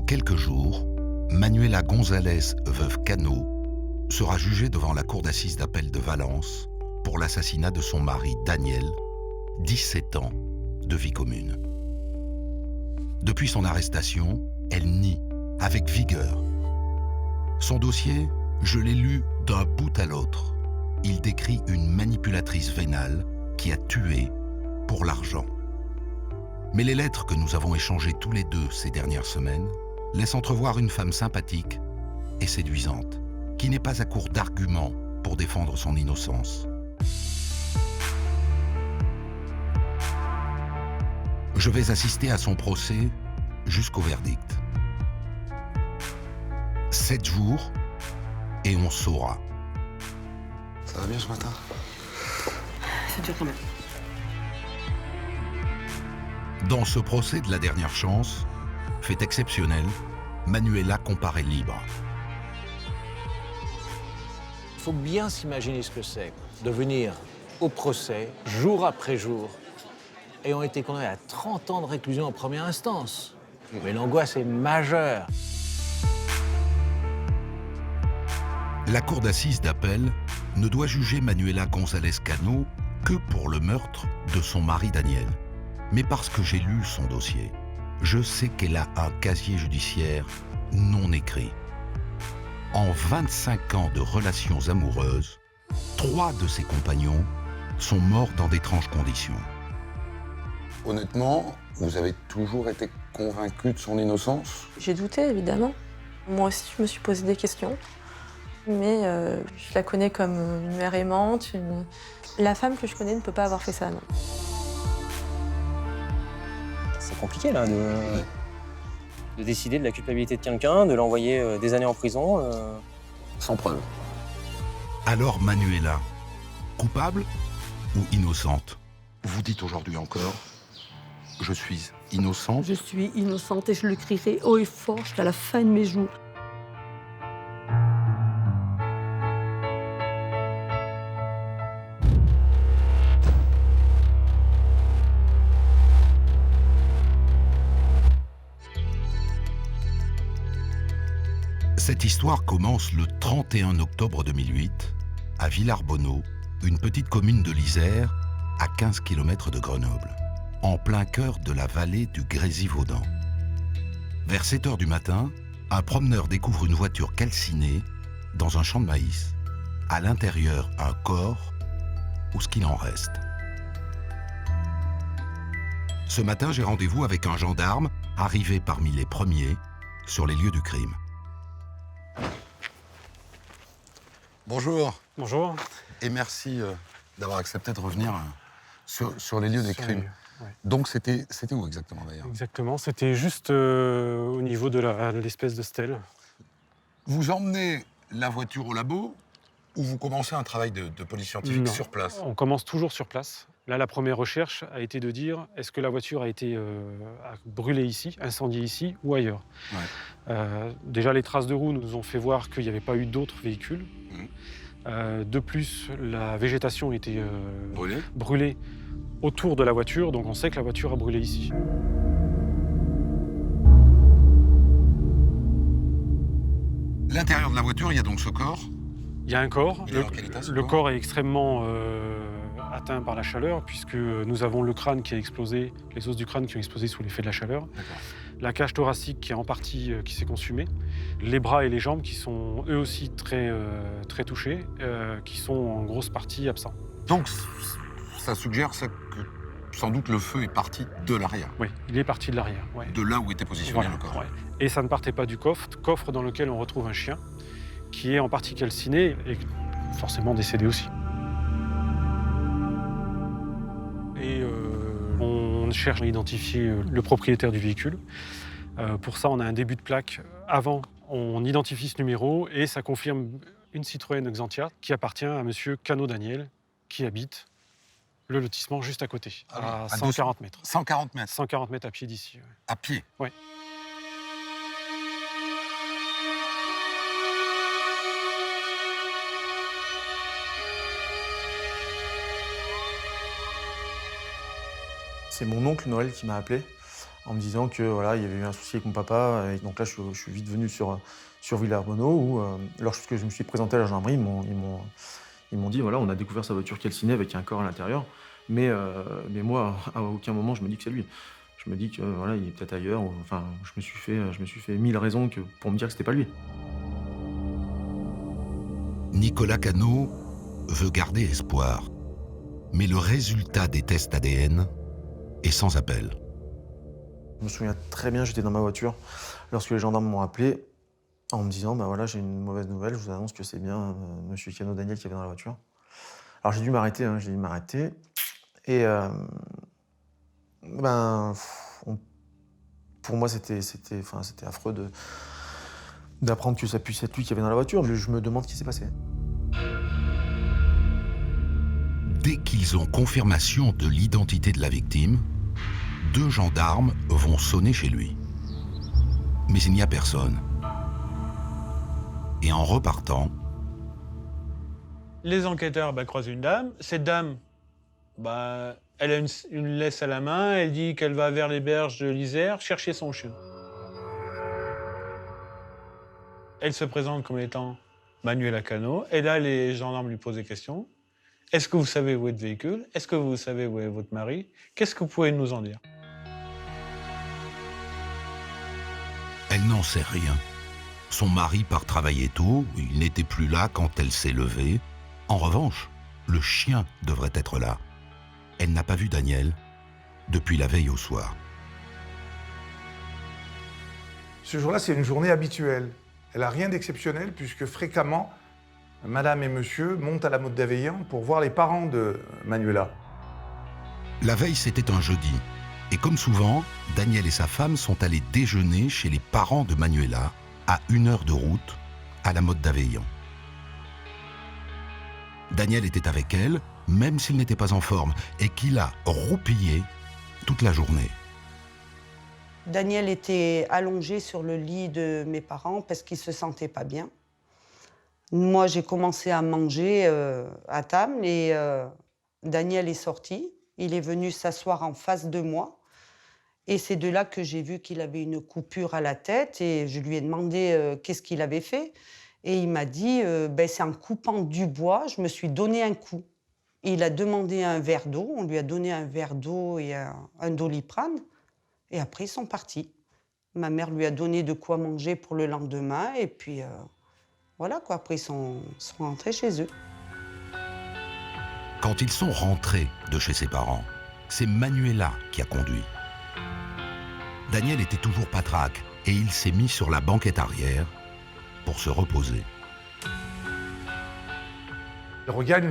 quelques jours, Manuela González, veuve Cano, sera jugée devant la cour d'assises d'appel de Valence pour l'assassinat de son mari Daniel, 17 ans, de vie commune. Depuis son arrestation, elle nie avec vigueur. Son dossier, je l'ai lu d'un bout à l'autre. Il décrit une manipulatrice vénale qui a tué pour l'argent. Mais les lettres que nous avons échangées tous les deux ces dernières semaines laissent entrevoir une femme sympathique et séduisante, qui n'est pas à court d'arguments pour défendre son innocence. Je vais assister à son procès jusqu'au verdict. 7 jours et on saura. Ça va bien ce matin? Ça dure quand même. Dans ce procès de la dernière chance, fait exceptionnel, Manuela comparaît libre. Il faut bien s'imaginer ce que c'est de venir au procès, jour après jour, ayant été condamné à 30 ans de réclusion en première instance. Mais l'angoisse est majeure. La cour d'assises d'appel ne doit juger Manuela González Cano que pour le meurtre de son mari Daniel. Mais parce que j'ai lu son dossier, je sais qu'elle a un casier judiciaire non écrit. En 25 ans de relations amoureuses, 3 de ses compagnons sont morts dans d'étranges conditions. Honnêtement, vous avez toujours été convaincu de son innocence? J'ai douté, évidemment. Moi aussi, je me suis posé des questions. Mais je la connais comme une mère aimante. La femme que je connais ne peut pas avoir fait ça, non. C'est compliqué, là, de décider de la culpabilité de quelqu'un, de l'envoyer des années en prison. Sans preuve. Alors Manuela, coupable ou innocente? Vous dites aujourd'hui encore, je suis innocente. Je suis innocente et je le crierai haut et fort jusqu'à la fin de mes jours. Cette histoire commence le 31 octobre 2008, à Villarbonneau, une petite commune de l'Isère, à 15 km de Grenoble, en plein cœur de la vallée du Grésivaudan. Vers 7 h du matin, un promeneur découvre une voiture calcinée dans un champ de maïs. À l'intérieur, un corps, ou ce qu'il en reste. Ce matin, j'ai rendez-vous avec un gendarme, arrivé parmi les premiers sur les lieux du crime. Bonjour. Bonjour. Et merci d'avoir accepté de revenir sur les lieux des crimes. Ouais. Donc c'était où exactement d'ailleurs? Exactement, c'était juste au niveau de l'espèce de stèle. Vous emmenez la voiture au labo ou vous commencez un travail de police scientifique Non, sur place? on commence toujours sur place. Là, la première recherche a été de dire est-ce que la voiture a été brûlée ici, incendiée ici ou ailleurs. Ouais. Déjà, les traces de roues nous ont fait voir qu'il n'y avait pas eu d'autres véhicules. De plus, la végétation était brûlée autour de la voiture, donc on sait que la voiture a brûlé ici. L'intérieur de la voiture, il y a donc ce corps. Il y a un corps. Il est en quel état, ce Le corps corps est extrêmement atteint par la chaleur, puisque nous avons le crâne qui a explosé, les os du crâne qui ont explosé sous l'effet de la chaleur. La cage thoracique qui est en partie qui s'est consumée. Les bras et les jambes qui sont eux aussi très touchés, qui sont en grosse partie absents. Donc ça suggère ça que sans doute le feu est parti de l'arrière. Oui, il est parti de l'arrière. Ouais. De là où était positionné le corps. Ouais. Et ça ne partait pas du coffre dans lequel on retrouve un chien qui est en partie calciné et forcément décédé aussi. Et on cherche à identifier le propriétaire du véhicule. Pour ça, on a un début de plaque avant. On identifie ce numéro et ça confirme une Citroën Xantia qui appartient à monsieur Cano Daniel, qui habite le lotissement juste à côté, à 140 mètres. 140 mètres 140 mètres à pied d'ici. Ouais. à pied? Oui. C'est mon oncle Noël qui m'a appelé en me disant que voilà, il y avait eu un souci avec mon papa. Et donc là, je suis vite venu sur Villers-Arbonneau, où lorsque je me suis présenté à la gendarmerie, ils m'ont dit voilà, on a découvert sa voiture calcinée avec un corps à l'intérieur. Mais moi, à aucun moment, je me dis que c'est lui. Je me dis que voilà, il est peut-être ailleurs. Enfin, je me suis fait 1000 raisons pour me dire que c'était pas lui. Nicolas Cano veut garder espoir. Mais le résultat des tests ADN est sans appel. Je me souviens très bien, j'étais dans ma voiture lorsque les gendarmes m'ont appelé en me disant bah voilà, j'ai une mauvaise nouvelle, je vous annonce que c'est bien monsieur Cano Daniel qui avait dans la voiture. Alors j'ai dû m'arrêter, Et pour moi, c'était affreux d'apprendre que ça puisse être lui qui avait dans la voiture. Je me demande ce qui s'est passé. Dès qu'ils ont confirmation de l'identité de la victime, 2 gendarmes vont sonner chez lui. Mais il n'y a personne. Et en repartant, les enquêteurs croisent une dame. Cette dame, elle a une laisse à la main. Elle dit qu'elle va vers les berges de l'Isère chercher son chien. Elle se présente comme étant Manuela Cano. Et là, les gendarmes lui posent des questions. Est-ce que vous savez où est le véhicule? Est-ce que vous savez où est votre mari? Qu'est-ce que vous pouvez nous en dire? elle n'en sait rien. Son mari part travailler tôt, il n'était plus là quand elle s'est levée. En revanche, le chien devrait être là. Elle n'a pas vu Daniel depuis la veille au soir. Ce jour-là, c'est une journée habituelle. Elle n'a rien d'exceptionnel puisque fréquemment, madame et monsieur montent à la Motte d'Aveillan pour voir les parents de Manuela. La veille, c'était un jeudi. Et comme souvent, Daniel et sa femme sont allés déjeuner chez les parents de Manuela, à 1 heure de route, à la Motte d'Aveillan. Daniel était avec elle, même s'il n'était pas en forme, et qu'il a roupillé toute la journée. Daniel était allongé sur le lit de mes parents parce qu'il ne se sentait pas bien. Moi, j'ai commencé à manger à table et Daniel est sorti. Il est venu s'asseoir en face de moi. Et c'est de là que j'ai vu qu'il avait une coupure à la tête et je lui ai demandé qu'est-ce qu'il avait fait. Et il m'a dit, c'est en coupant du bois, je me suis donné un coup. Il a demandé un verre d'eau, on lui a donné un verre d'eau et un Doliprane. Et après, ils sont partis. Ma mère lui a donné de quoi manger pour le lendemain. Et puis, voilà quoi. Après, ils sont rentrés chez eux. Quand ils sont rentrés de chez ses parents, c'est Manuela qui a conduit. Daniel était toujours patraque et il s'est mis sur la banquette arrière pour se reposer. Ils regagnent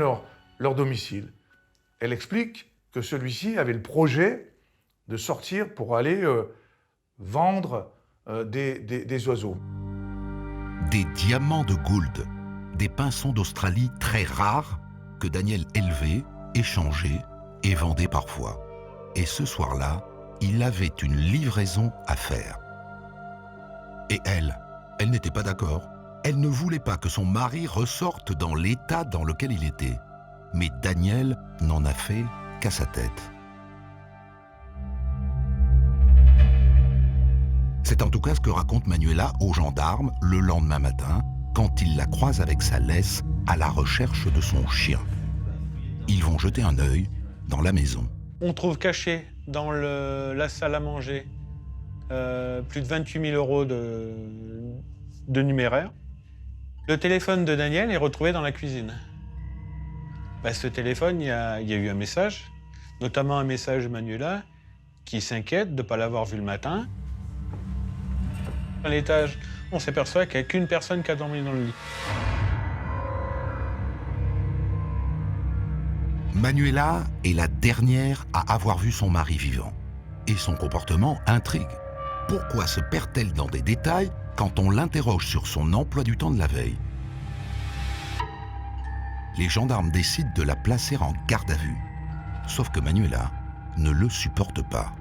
leur domicile. Elle explique que celui-ci avait le projet de sortir pour aller vendre des oiseaux. Des diamants de Gould, des pinsons d'Australie très rares que Daniel élevait, échangeait et vendait parfois. Et ce soir-là, il avait une livraison à faire. Et elle n'était pas d'accord. Elle ne voulait pas que son mari ressorte dans l'état dans lequel il était. Mais Daniel n'en a fait qu'à sa tête. C'est en tout cas ce que raconte Manuela aux gendarmes le lendemain matin, quand il la croise avec sa laisse à la recherche de son chien. Ils vont jeter un œil dans la maison. On trouve caché dans la salle à manger plus de 28 000 € de numéraire. Le téléphone de Daniel est retrouvé dans la cuisine. Ce téléphone, il y a eu un message, notamment un message de Manuela qui s'inquiète de ne pas l'avoir vu le matin. À l'étage, on s'aperçoit qu'il n'y a qu'une personne qui a dormi dans le lit. Manuela est la dernière à avoir vu son mari vivant. Et son comportement intrigue. Pourquoi se perd-elle dans des détails quand on l'interroge sur son emploi du temps de la veille? Les gendarmes décident de la placer en garde à vue. Sauf que Manuela ne le supporte pas.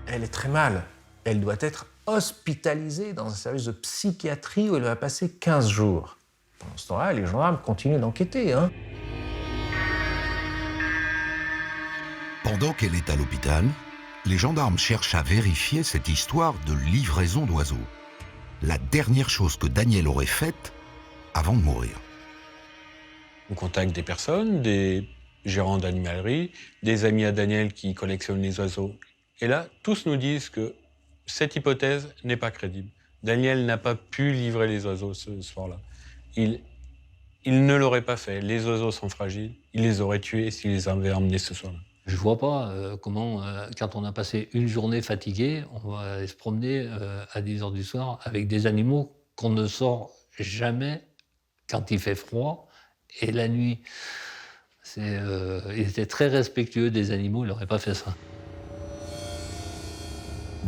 Elle est très mal. Elle doit être hospitalisée dans un service de psychiatrie où elle va passer 15 jours. Pendant ce temps-là, les gendarmes continuent d'enquêter. Pendant qu'elle est à l'hôpital, les gendarmes cherchent à vérifier cette histoire de livraison d'oiseaux. La dernière chose que Daniel aurait faite avant de mourir. On contacte des personnes, des gérants d'animalerie, des amis à Daniel qui collectionnent les oiseaux. Et là, tous nous disent que cette hypothèse n'est pas crédible. Daniel n'a pas pu livrer les oiseaux ce soir-là. Il ne l'aurait pas fait. Les oiseaux sont fragiles. Il les aurait tués s'il les avait emmenés ce soir-là. Je vois pas comment, quand on a passé une journée fatiguée, on va aller se promener à 10 h du soir avec des animaux qu'on ne sort jamais quand il fait froid et la nuit. Il était très respectueux des animaux, il n'aurait pas fait ça.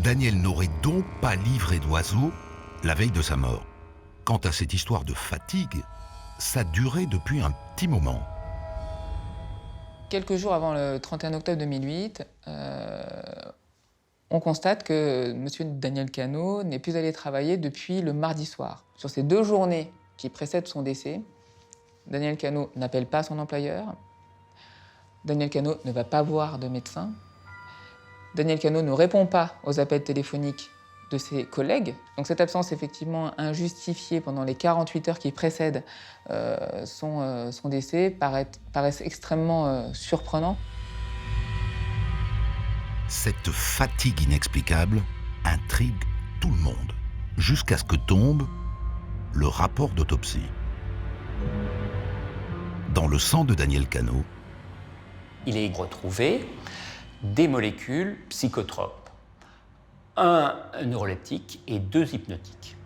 Daniel n'aurait donc pas livré d'oiseaux la veille de sa mort. Quant à cette histoire de fatigue, ça durait depuis un petit moment. Quelques jours avant le 31 octobre 2008, on constate que M. Daniel Cano n'est plus allé travailler depuis le mardi soir. Sur ces 2 journées qui précèdent son décès, Daniel Cano n'appelle pas son employeur, Daniel Cano ne va pas voir de médecin, Daniel Cano ne répond pas aux appels téléphoniques de ses collègues. Donc cette absence effectivement injustifiée pendant les 48 heures qui précèdent son décès paraît extrêmement surprenant. Cette fatigue inexplicable intrigue tout le monde, jusqu'à ce que tombe le rapport d'autopsie. Dans le sang de Daniel Cano, il est retrouvé des molécules psychotropes, un neuroleptique et 2 hypnotiques,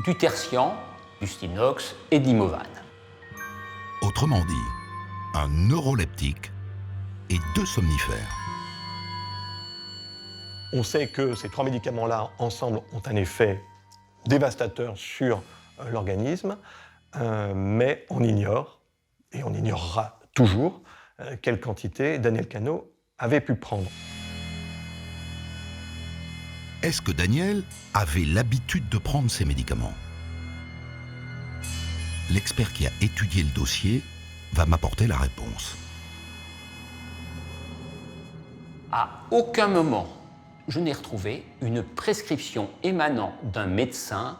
du tertian, du Stinox et d'Imovane. Autrement dit, un neuroleptique et 2 somnifères. On sait que ces 3 médicaments-là, ensemble, ont un effet dévastateur sur l'organisme, mais on ignore, et on ignorera toujours, quelle quantité Daniel Cano avait pu prendre. Est-ce que Daniel avait l'habitude de prendre ces médicaments? L'expert qui a étudié le dossier va m'apporter la réponse. À aucun moment, je n'ai retrouvé une prescription émanant d'un médecin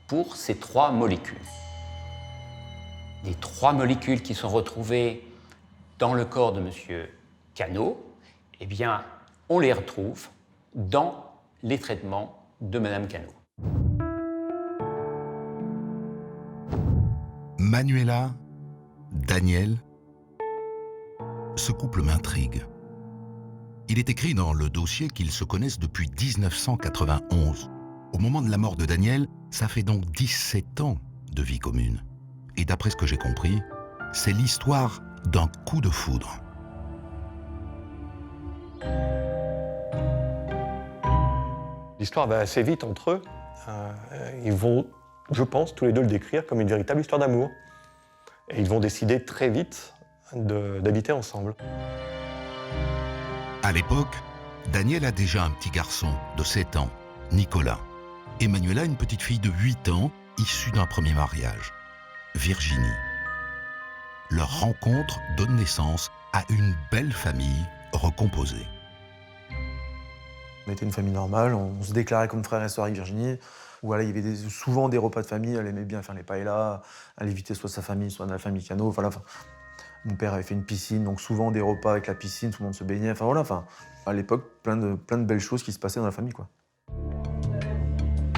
pour ces 3 molécules. Les 3 molécules qui sont retrouvées dans le corps de M. Cano, eh bien, on les retrouve dans les traitements de Mme Cano. Manuela, Daniel, ce couple m'intrigue. Il est écrit dans le dossier qu'ils se connaissent depuis 1991. Au moment de la mort de Daniel, ça fait donc 17 ans de vie commune. Et d'après ce que j'ai compris, c'est l'histoire d'un coup de foudre. L'histoire va assez vite entre eux. Ils vont, je pense, tous les 2 le décrire comme une véritable histoire d'amour. Et ils vont décider très vite d'habiter ensemble. À l'époque, Daniel a déjà un petit garçon de 7 ans, Nicolas. Et Manuela, une petite fille de 8 ans, issue d'un premier mariage, Virginie. Leur rencontre donne naissance à une belle famille recomposée. On était une famille normale, on se déclarait comme frère et sœur avec Virginie. Voilà, il y avait souvent des repas de famille, elle aimait bien faire les paellas, elle invitait soit sa famille, soit la famille Cano. Voilà, mon père avait fait une piscine, donc souvent des repas avec la piscine, tout le monde se baignait. Enfin voilà, à l'époque, plein de belles choses qui se passaient dans la famille, quoi.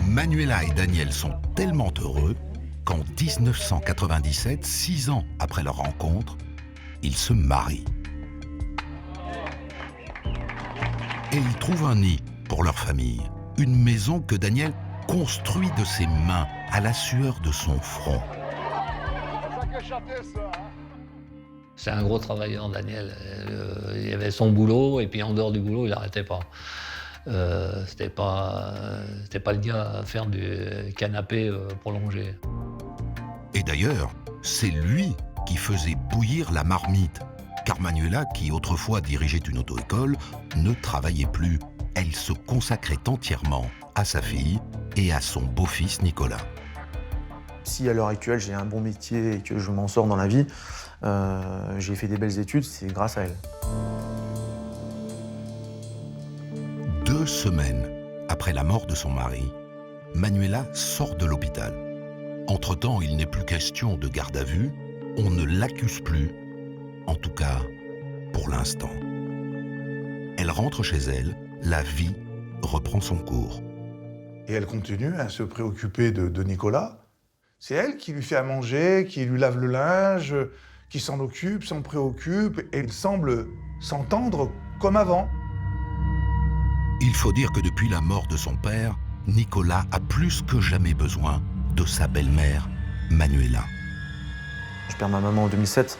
Manuela et Daniel sont tellement heureux qu'en 1997, 6 ans après leur rencontre, ils se marient. Et ils trouvent un nid pour leur famille, une maison que Daniel construit de ses mains à la sueur de son front. C'est un gros travailleur, Daniel. Il avait son boulot, et puis en dehors du boulot, il n'arrêtait pas. C'était pas le gars à faire du canapé prolongé. Et d'ailleurs, c'est lui qui faisait bouillir la marmite. Car Manuela, qui autrefois dirigeait une auto-école, ne travaillait plus. Elle se consacrait entièrement à sa fille et à son beau-fils Nicolas. Si à l'heure actuelle j'ai un bon métier et que je m'en sors dans la vie, j'ai fait des belles études, c'est grâce à elle. semaines après la mort de son mari, Manuela sort de l'hôpital. Entre-temps, il n'est plus question de garde à vue, on ne l'accuse plus, en tout cas pour l'instant. Elle rentre chez elle, la vie reprend son cours. Et elle continue à se préoccuper de Nicolas. C'est elle qui lui fait à manger, qui lui lave le linge, qui s'en occupe, s'en préoccupe, et il semble s'entendre comme avant. Il faut dire que depuis la mort de son père, Nicolas a plus que jamais besoin de sa belle-mère, Manuela. Je perds ma maman en 2007.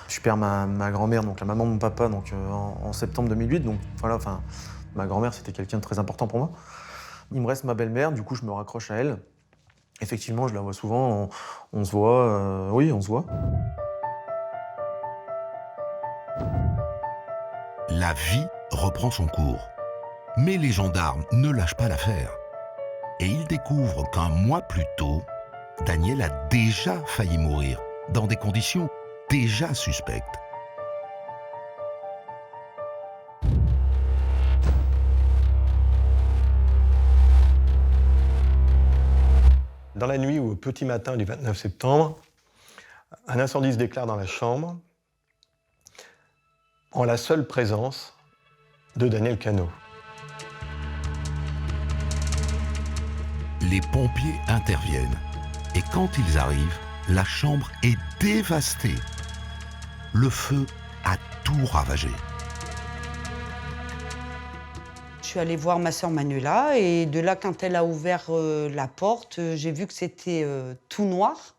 Je perds ma grand-mère, donc la maman de mon papa, donc, en septembre 2008. Donc voilà, enfin, ma grand-mère, c'était quelqu'un de très important pour moi. Il me reste ma belle-mère, du coup, je me raccroche à elle. Effectivement, je la vois souvent, on se voit, oui, on se voit. La vie reprend son cours. Mais les gendarmes ne lâchent pas l'affaire. Et ils découvrent qu'un mois plus tôt, Daniel a déjà failli mourir, dans des conditions déjà suspectes. Dans la nuit ou au petit matin du 29 septembre, un incendie se déclare dans la chambre en la seule présence de Daniel Cano. Les pompiers interviennent. Et quand ils arrivent, la chambre est dévastée. Le feu a tout ravagé. Je suis allée voir ma sœur Manuela et de là, quand elle a ouvert la porte, j'ai vu que c'était tout noir.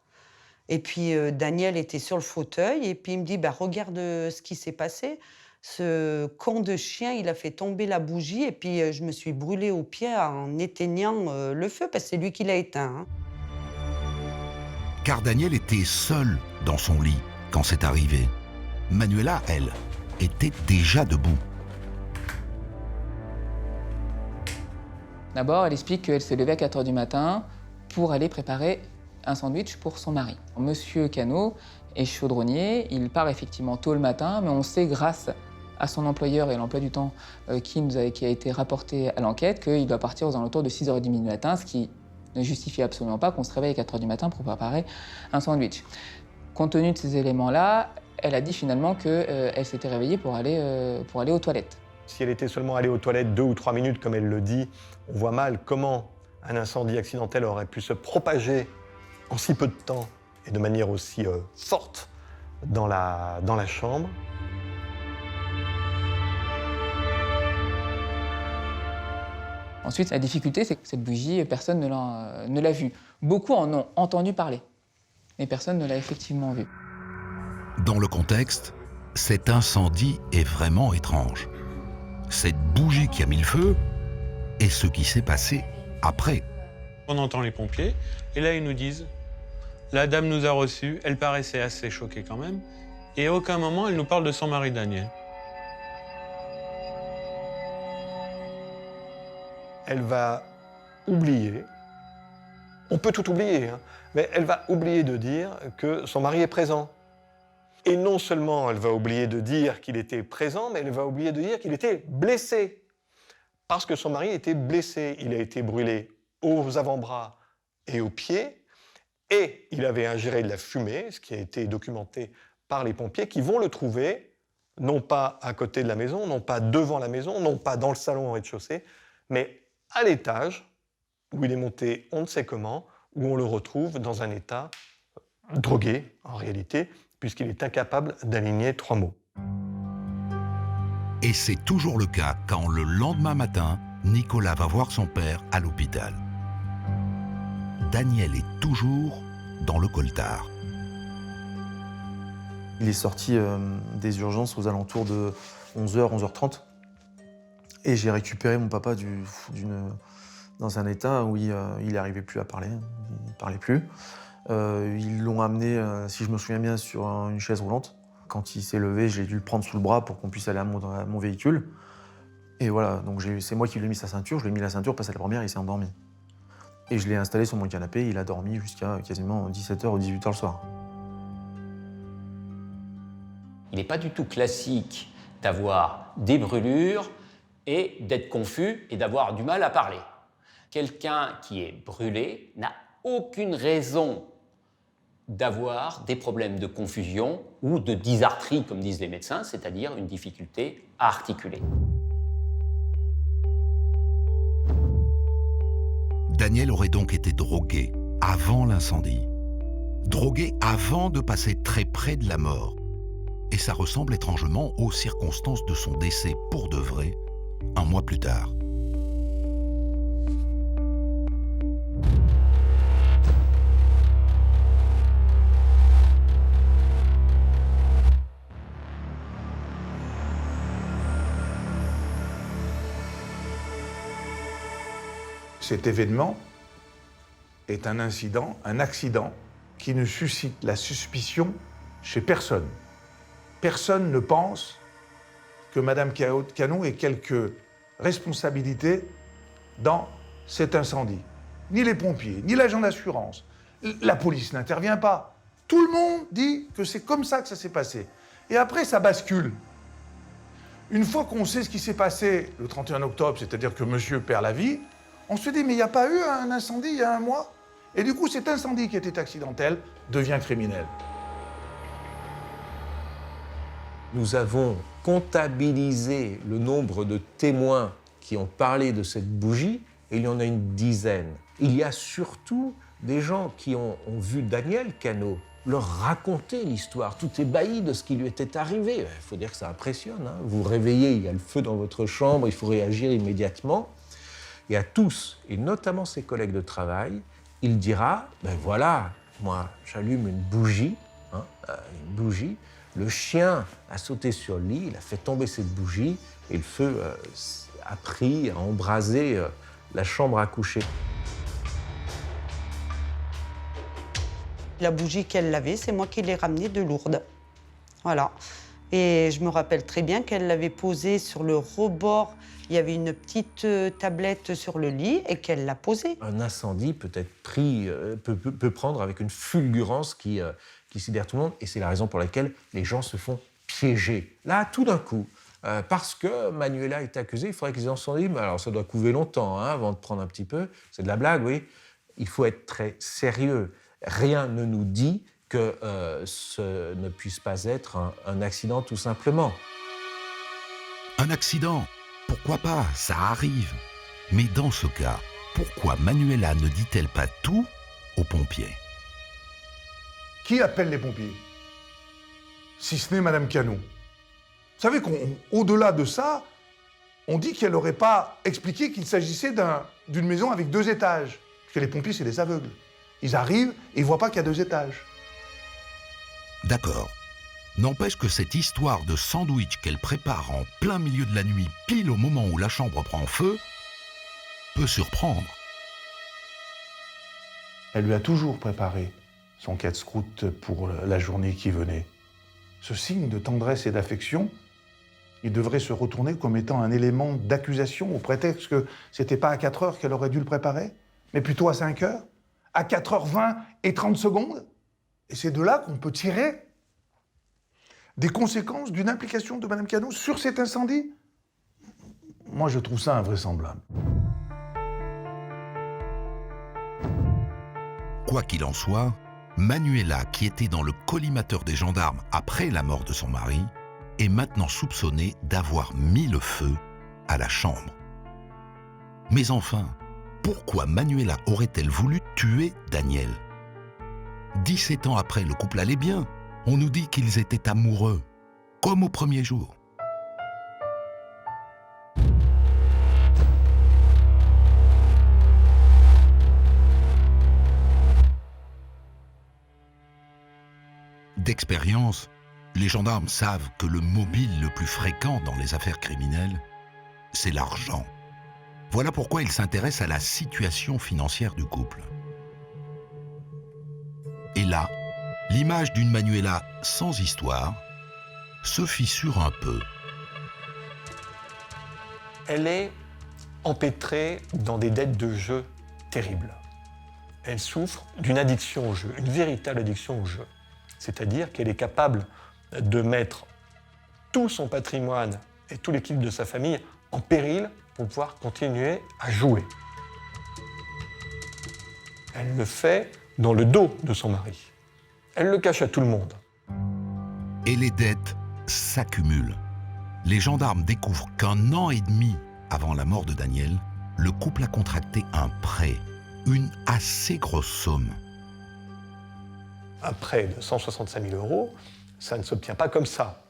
Et puis Daniel était sur le fauteuil et puis il me dit regarde ce qui s'est passé. Ce con de chien, il a fait tomber la bougie et puis je me suis brûlée aux pieds en éteignant le feu parce que c'est lui qui l'a éteint. Hein. Car Daniel était seul dans son lit quand c'est arrivé. Manuela, elle, était déjà debout. D'abord, elle explique qu'elle s'est levée à 4 h du matin pour aller préparer un sandwich pour son mari. Monsieur Cano est chaudronnier, il part effectivement tôt le matin, mais on sait grâce à son employeur et l'emploi du temps qui a été rapporté à l'enquête qu'il doit partir aux alentours de 6h30 du matin, ce qui ne justifie absolument pas qu'on se réveille à 4 h du matin pour préparer un sandwich. Compte tenu de ces éléments-là, elle a dit finalement qu'elle s'était réveillée pour aller aux toilettes. Si elle était seulement allée aux toilettes 2 ou 3 minutes, comme elle le dit, on voit mal comment un incendie accidentel aurait pu se propager en si peu de temps et de manière aussi forte dans la chambre. Ensuite, la difficulté, c'est que cette bougie, personne ne l'a vue. Beaucoup en ont entendu parler, mais personne ne l'a effectivement vue. Dans le contexte, cet incendie est vraiment étrange. Cette bougie qui a mis le feu et ce qui s'est passé après. On entend les pompiers, et là, ils nous disent « La dame nous a reçus, elle paraissait assez choquée quand même, et à aucun moment, elle nous parle de son mari Daniel. » Elle va oublier, on peut tout oublier, hein, mais elle va oublier de dire que son mari est présent. Et non seulement elle va oublier de dire qu'il était présent, mais elle va oublier de dire qu'il était blessé. Parce que son mari était blessé. Il a été brûlé aux avant-bras et aux pieds, et il avait ingéré de la fumée, ce qui a été documenté par les pompiers, qui vont le trouver, non pas à côté de la maison, non pas devant la maison, non pas dans le salon au rez-de-chaussée, mais à l'étage, où il est monté on ne sait comment, où on le retrouve dans un état drogué, en réalité, puisqu'il est incapable d'aligner 3 mots. Et c'est toujours le cas quand le lendemain matin, Nicolas va voir son père à l'hôpital. Daniel est toujours dans le coltard. Il est sorti des urgences aux alentours de 11h, 11h30. Et j'ai récupéré mon papa dans un état où il n'arrivait plus à parler, il ne parlait plus. Ils l'ont amené, si je me souviens bien, sur une chaise roulante. Quand il s'est levé, j'ai dû le prendre sous le bras pour qu'on puisse aller à mon véhicule. Et voilà, donc c'est moi qui lui ai mis sa ceinture, je lui ai mis la ceinture, passé la première, il s'est endormi. Et je l'ai installé sur mon canapé, il a dormi jusqu'à quasiment 17h ou 18h le soir. Il n'est pas du tout classique d'avoir des brûlures et d'être confus et d'avoir du mal à parler. Quelqu'un qui est brûlé n'a aucune raison d'avoir des problèmes de confusion ou de dysarthrie, comme disent les médecins, c'est-à-dire une difficulté à articuler. Daniel aurait donc été drogué avant l'incendie. Drogué avant de passer très près de la mort. Et ça ressemble étrangement aux circonstances de son décès pour de vrai, un mois plus tard. Cet événement est un incident, un accident qui ne suscite la suspicion chez personne. Personne ne pense que Mme Cano ait quelque responsabilité dans cet incendie. Ni les pompiers, ni l'agent d'assurance. La police n'intervient pas. Tout le monde dit que c'est comme ça que ça s'est passé. Et après, ça bascule. Une fois qu'on sait ce qui s'est passé le 31 octobre, c'est-à-dire que monsieur perd la vie, on se dit, mais il n'y a pas eu un incendie il y a un mois? Et du coup, cet incendie qui était accidentel devient criminel. Nous avons comptabilisé le nombre de témoins qui ont parlé de cette bougie, et il y en a une dizaine. Il y a surtout des gens qui ont vu Daniel Cano leur raconter l'histoire, tout ébahi de ce qui lui était arrivé. Il faut dire que ça impressionne, hein. Vous vous réveillez, il y a le feu dans votre chambre, il faut réagir immédiatement. Et à tous, et notamment ses collègues de travail, il dira, ben voilà, moi j'allume une bougie, le chien a sauté sur le lit, il a fait tomber cette bougie, et le feu a embrasé la chambre à coucher. La bougie qu'elle avait, c'est moi qui l'ai ramenée de Lourdes. Voilà. Et je me rappelle très bien qu'elle l'avait posée sur le rebord. Il y avait une petite tablette sur le lit et qu'elle l'a posée. Un incendie peut prendre avec une fulgurance qui sidère tout le monde. Et c'est la raison pour laquelle les gens se font piéger. Là, tout d'un coup, parce que Manuela est accusée, il faudrait qu'ils en soient libres. Alors, ça doit couver longtemps avant de prendre un petit peu. C'est de la blague, oui. Il faut être très sérieux. Rien ne nous dit que ce ne puisse pas être un accident, tout simplement. Un accident, pourquoi pas, ça arrive. Mais dans ce cas, pourquoi Manuela ne dit-elle pas tout aux pompiers? Qui appelle les pompiers? Si ce n'est Mme Cano. Vous savez qu'au-delà de ça, on dit qu'elle n'aurait pas expliqué qu'il s'agissait d'une maison avec 2 étages. Parce que les pompiers, c'est des aveugles. Ils arrivent et ils ne voient pas qu'il y a 2 étages. D'accord. N'empêche que cette histoire de sandwich qu'elle prépare en plein milieu de la nuit, pile au moment où la chambre prend feu, peut surprendre. Elle lui a toujours préparé son casse-croûte pour la journée qui venait. Ce signe de tendresse et d'affection, il devrait se retourner comme étant un élément d'accusation au prétexte que c'était pas à 4 heures qu'elle aurait dû le préparer, mais plutôt à 5 heures, à 4h20 et 30 secondes. Et c'est de là qu'on peut tirer des conséquences d'une implication de Mme Cano sur cet incendie. Moi, je trouve ça invraisemblable. Quoi qu'il en soit, Manuela, qui était dans le collimateur des gendarmes après la mort de son mari, est maintenant soupçonnée d'avoir mis le feu à la chambre. Mais enfin, pourquoi Manuela aurait-elle voulu tuer Daniel? 17 ans après, le couple allait bien. On nous dit qu'ils étaient amoureux, comme au premier jour. D'expérience, les gendarmes savent que le mobile le plus fréquent dans les affaires criminelles, c'est l'argent. Voilà pourquoi ils s'intéressent à la situation financière du couple. Et là, l'image d'une Manuela sans histoire se fissure un peu. Elle est empêtrée dans des dettes de jeu terribles. Elle souffre d'une addiction au jeu, une véritable addiction au jeu. C'est-à-dire qu'elle est capable de mettre tout son patrimoine et tout l'équilibre de sa famille en péril pour pouvoir continuer à jouer. Elle le fait dans le dos de son mari. Elle le cache à tout le monde. Et les dettes s'accumulent. Les gendarmes découvrent qu'un an et demi avant la mort de Daniel, le couple a contracté un prêt, une assez grosse somme. Un prêt de 165 000 €, ça ne s'obtient pas comme ça.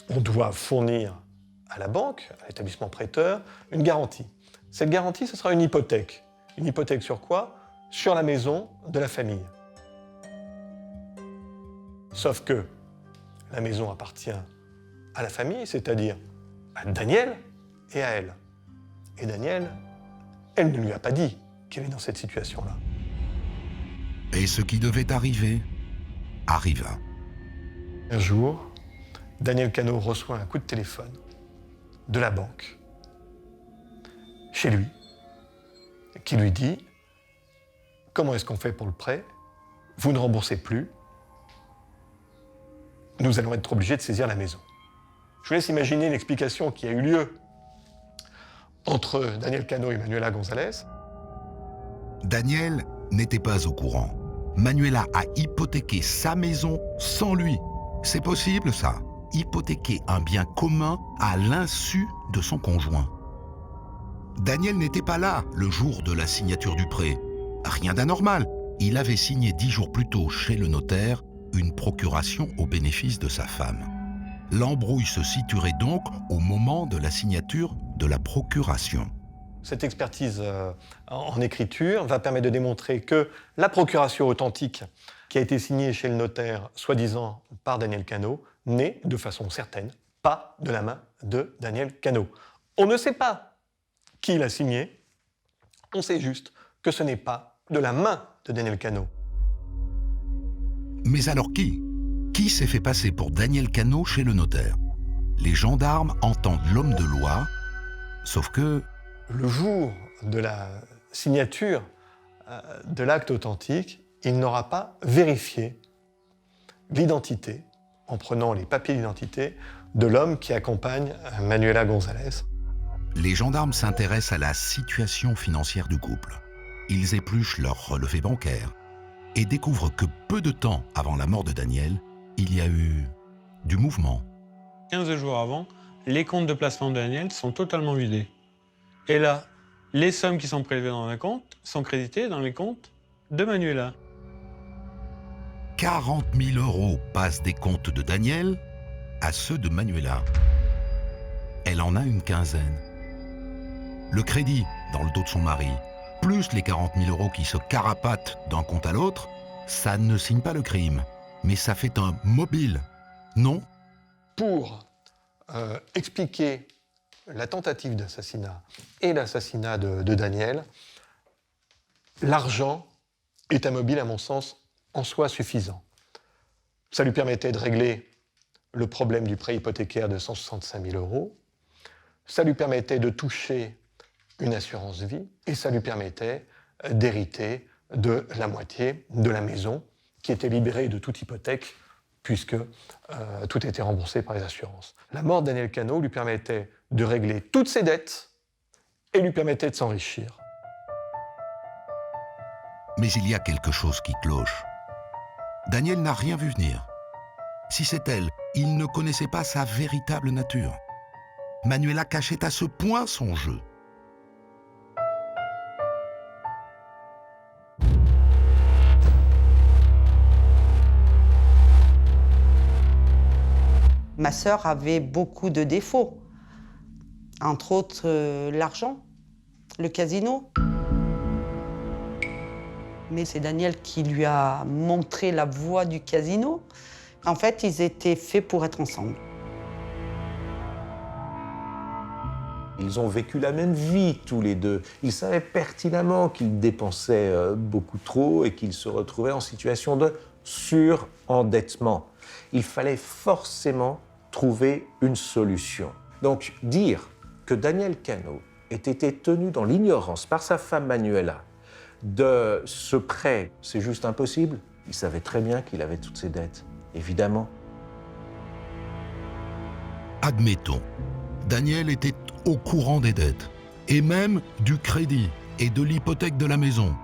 On doit fournir à la banque, à l'établissement prêteur, une garantie. Cette garantie, ce sera une hypothèque. Une hypothèque sur quoi? Sur la maison de la famille. Sauf que la maison appartient à la famille, c'est-à-dire à Daniel et à elle. Et Daniel, elle ne lui a pas dit qu'elle est dans cette situation-là. Et ce qui devait arriver, arriva. Un jour, Daniel Cano reçoit un coup de téléphone de la banque, chez lui, qui lui dit « Comment est-ce qu'on fait pour le prêt? Vous ne remboursez plus. Nous allons être obligés de saisir la maison. » Je vous laisse imaginer l'explication qui a eu lieu entre Daniel Cano et Manuela González. Daniel n'était pas au courant. Manuela a hypothéqué sa maison sans lui. C'est possible, ça? Hypothéquer un bien commun à l'insu de son conjoint. Daniel n'était pas là le jour de la signature du prêt. Rien d'anormal. Il avait signé 10 jours plus tôt chez le notaire une procuration au bénéfice de sa femme. L'embrouille se situerait donc au moment de la signature de la procuration. Cette expertise en écriture va permettre de démontrer que la procuration authentique qui a été signée chez le notaire, soi-disant par Daniel Cano, n'est de façon certaine pas de la main de Daniel Cano. On ne sait pas qui l'a signée, on sait juste que ce n'est pas de la main de Daniel Cano. Mais alors qui? Qui s'est fait passer pour Daniel Cano chez le notaire? Les gendarmes entendent l'homme de loi, sauf que... Le jour de la signature de l'acte authentique, il n'aura pas vérifié l'identité, en prenant les papiers d'identité, de l'homme qui accompagne Manuela González. Les gendarmes s'intéressent à la situation financière du couple. Ils épluchent leur relevé bancaire et découvrent que peu de temps avant la mort de Daniel, il y a eu du mouvement. 15 jours avant, les comptes de placement de Daniel sont totalement vidés. Et là, les sommes qui sont prélevées dans un compte sont créditées dans les comptes de Manuela. 40 000 € passent des comptes de Daniel à ceux de Manuela. Elle en a une quinzaine. Le crédit dans le dos de son mari, plus les 40 000 € qui se carapatent d'un compte à l'autre, ça ne signe pas le crime, mais ça fait un mobile, non? Pour expliquer la tentative d'assassinat et l'assassinat de Daniel, l'argent est un mobile, à mon sens, en soi suffisant. Ça lui permettait de régler le problème du prêt hypothécaire de 165 000 €, ça lui permettait de toucher une assurance vie, et ça lui permettait d'hériter de la moitié de la maison, qui était libérée de toute hypothèque, puisque tout était remboursé par les assurances. La mort de Daniel Cano lui permettait de régler toutes ses dettes et lui permettait de s'enrichir. Mais il y a quelque chose qui cloche. Daniel n'a rien vu venir. Si c'est elle, il ne connaissait pas sa véritable nature. Manuela cachait à ce point son jeu. Ma sœur avait beaucoup de défauts, entre autres l'argent, le casino. Mais c'est Daniel qui lui a montré la voie du casino. En fait, ils étaient faits pour être ensemble. Ils ont vécu la même vie tous les deux. Ils savaient pertinemment qu'ils dépensaient beaucoup trop et qu'ils se retrouvaient en situation de surendettement. Il fallait forcément trouver une solution. Donc dire que Daniel Cano ait été tenu dans l'ignorance par sa femme Manuela de ce prêt, c'est juste impossible. Il savait très bien qu'il avait toutes ses dettes, évidemment. Admettons, Daniel était au courant des dettes, et même du crédit et de l'hypothèque de la maison.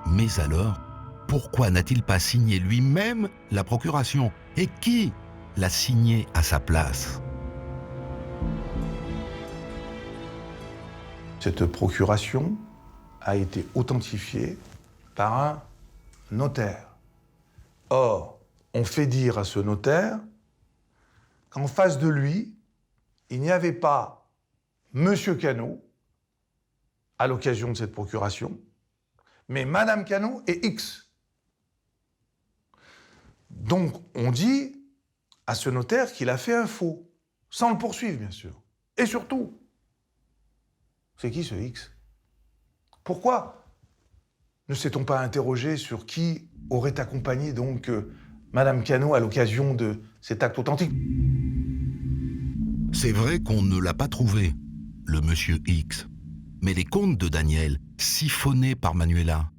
Mais alors, pourquoi n'a-t-il pas signé lui-même la procuration? Et qui l'a signée à sa place? Cette procuration a été authentifiée par un notaire. Or, on fait dire à ce notaire qu'en face de lui, il n'y avait pas Monsieur Cano à l'occasion de cette procuration, mais Madame Cano et X. Donc, on dit à ce notaire qu'il a fait un faux, sans le poursuivre, bien sûr. Et surtout, c'est qui ce X? Pourquoi ne s'est-on pas interrogé sur qui aurait accompagné donc Madame Cano à l'occasion de cet acte authentique? C'est vrai qu'on ne l'a pas trouvé, le monsieur X. Mais les comptes de Daniel, siphonnés par Manuela.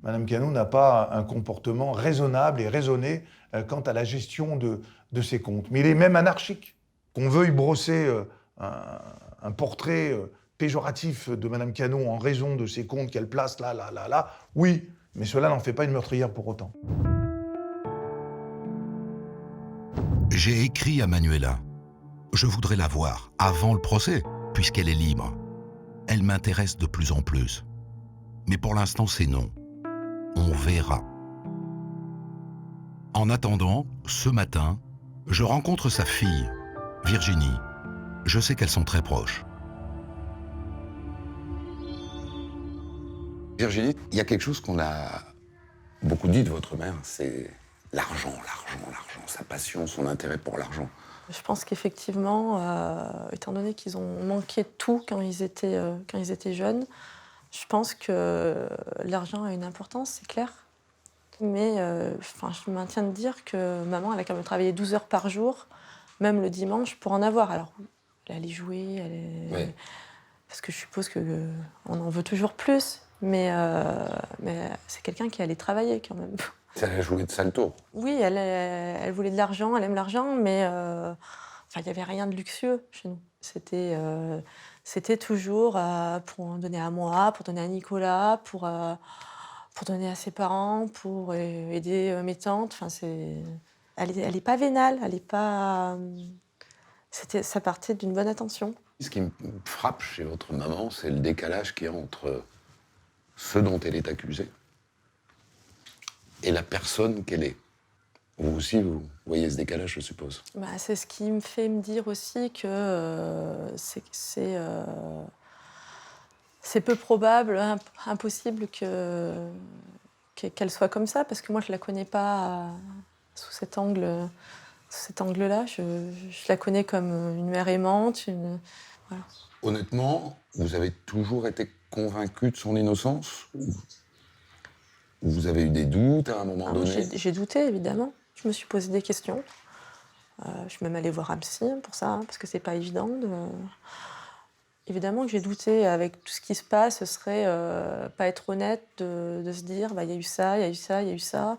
Madame Cano n'a pas un comportement raisonnable et raisonné quant à la gestion de ses comptes. Mais il est même anarchique. Qu'on veuille brosser un portrait péjoratif de Madame Cano en raison de ses comptes qu'elle place là, oui, mais cela n'en fait pas une meurtrière pour autant. J'ai écrit à Manuela. Je voudrais la voir avant le procès, puisqu'elle est libre. Elle m'intéresse de plus en plus. Mais pour l'instant, c'est non. On verra. En attendant, ce matin, je rencontre sa fille, Virginie. Je sais qu'elles sont très proches. Virginie, il y a quelque chose qu'on a beaucoup dit de votre mère, c'est l'argent, sa passion, son intérêt pour l'argent. Je pense qu'effectivement, étant donné qu'ils ont manqué de tout quand ils étaient jeunes, je pense que l'argent a une importance, c'est clair. Mais je maintiens de dire que maman, elle a quand même travaillé 12 heures par jour, même le dimanche, pour en avoir. Alors, elle allait jouer, Oui. parce que je suppose qu'on en veut toujours plus, mais c'est quelqu'un qui allait travailler quand même. Elle a joué de salto. Oui, elle voulait de l'argent, elle aime l'argent, mais il n'y avait rien de luxueux chez nous. C'était toujours pour donner à moi, pour donner à Nicolas, pour donner à ses parents, pour aider mes tantes. Elle n'est pas vénale, elle est pas. Ça partait d'une bonne intention. Ce qui me frappe chez votre maman, c'est le décalage qu'il y a entre ce dont elle est accusée et la personne qu'elle est. Vous aussi, vous voyez ce décalage, je suppose. C'est ce qui me fait me dire aussi que c'est peu probable, impossible qu'elle soit comme ça, parce que moi, je ne la connais pas sous cet angle-là. Je la connais comme une mère aimante. Voilà. Honnêtement, vous avez toujours été convaincu de son innocence? Ou vous avez eu des doutes à un moment donné? J'ai douté, évidemment. Je me suis posé des questions. Je suis même allée voir un psy pour ça, parce que c'est pas évident. Évidemment que j'ai douté avec tout ce qui se passe. Ce serait pas être honnête de se dire il y a eu ça, il y a eu ça, il y a eu ça.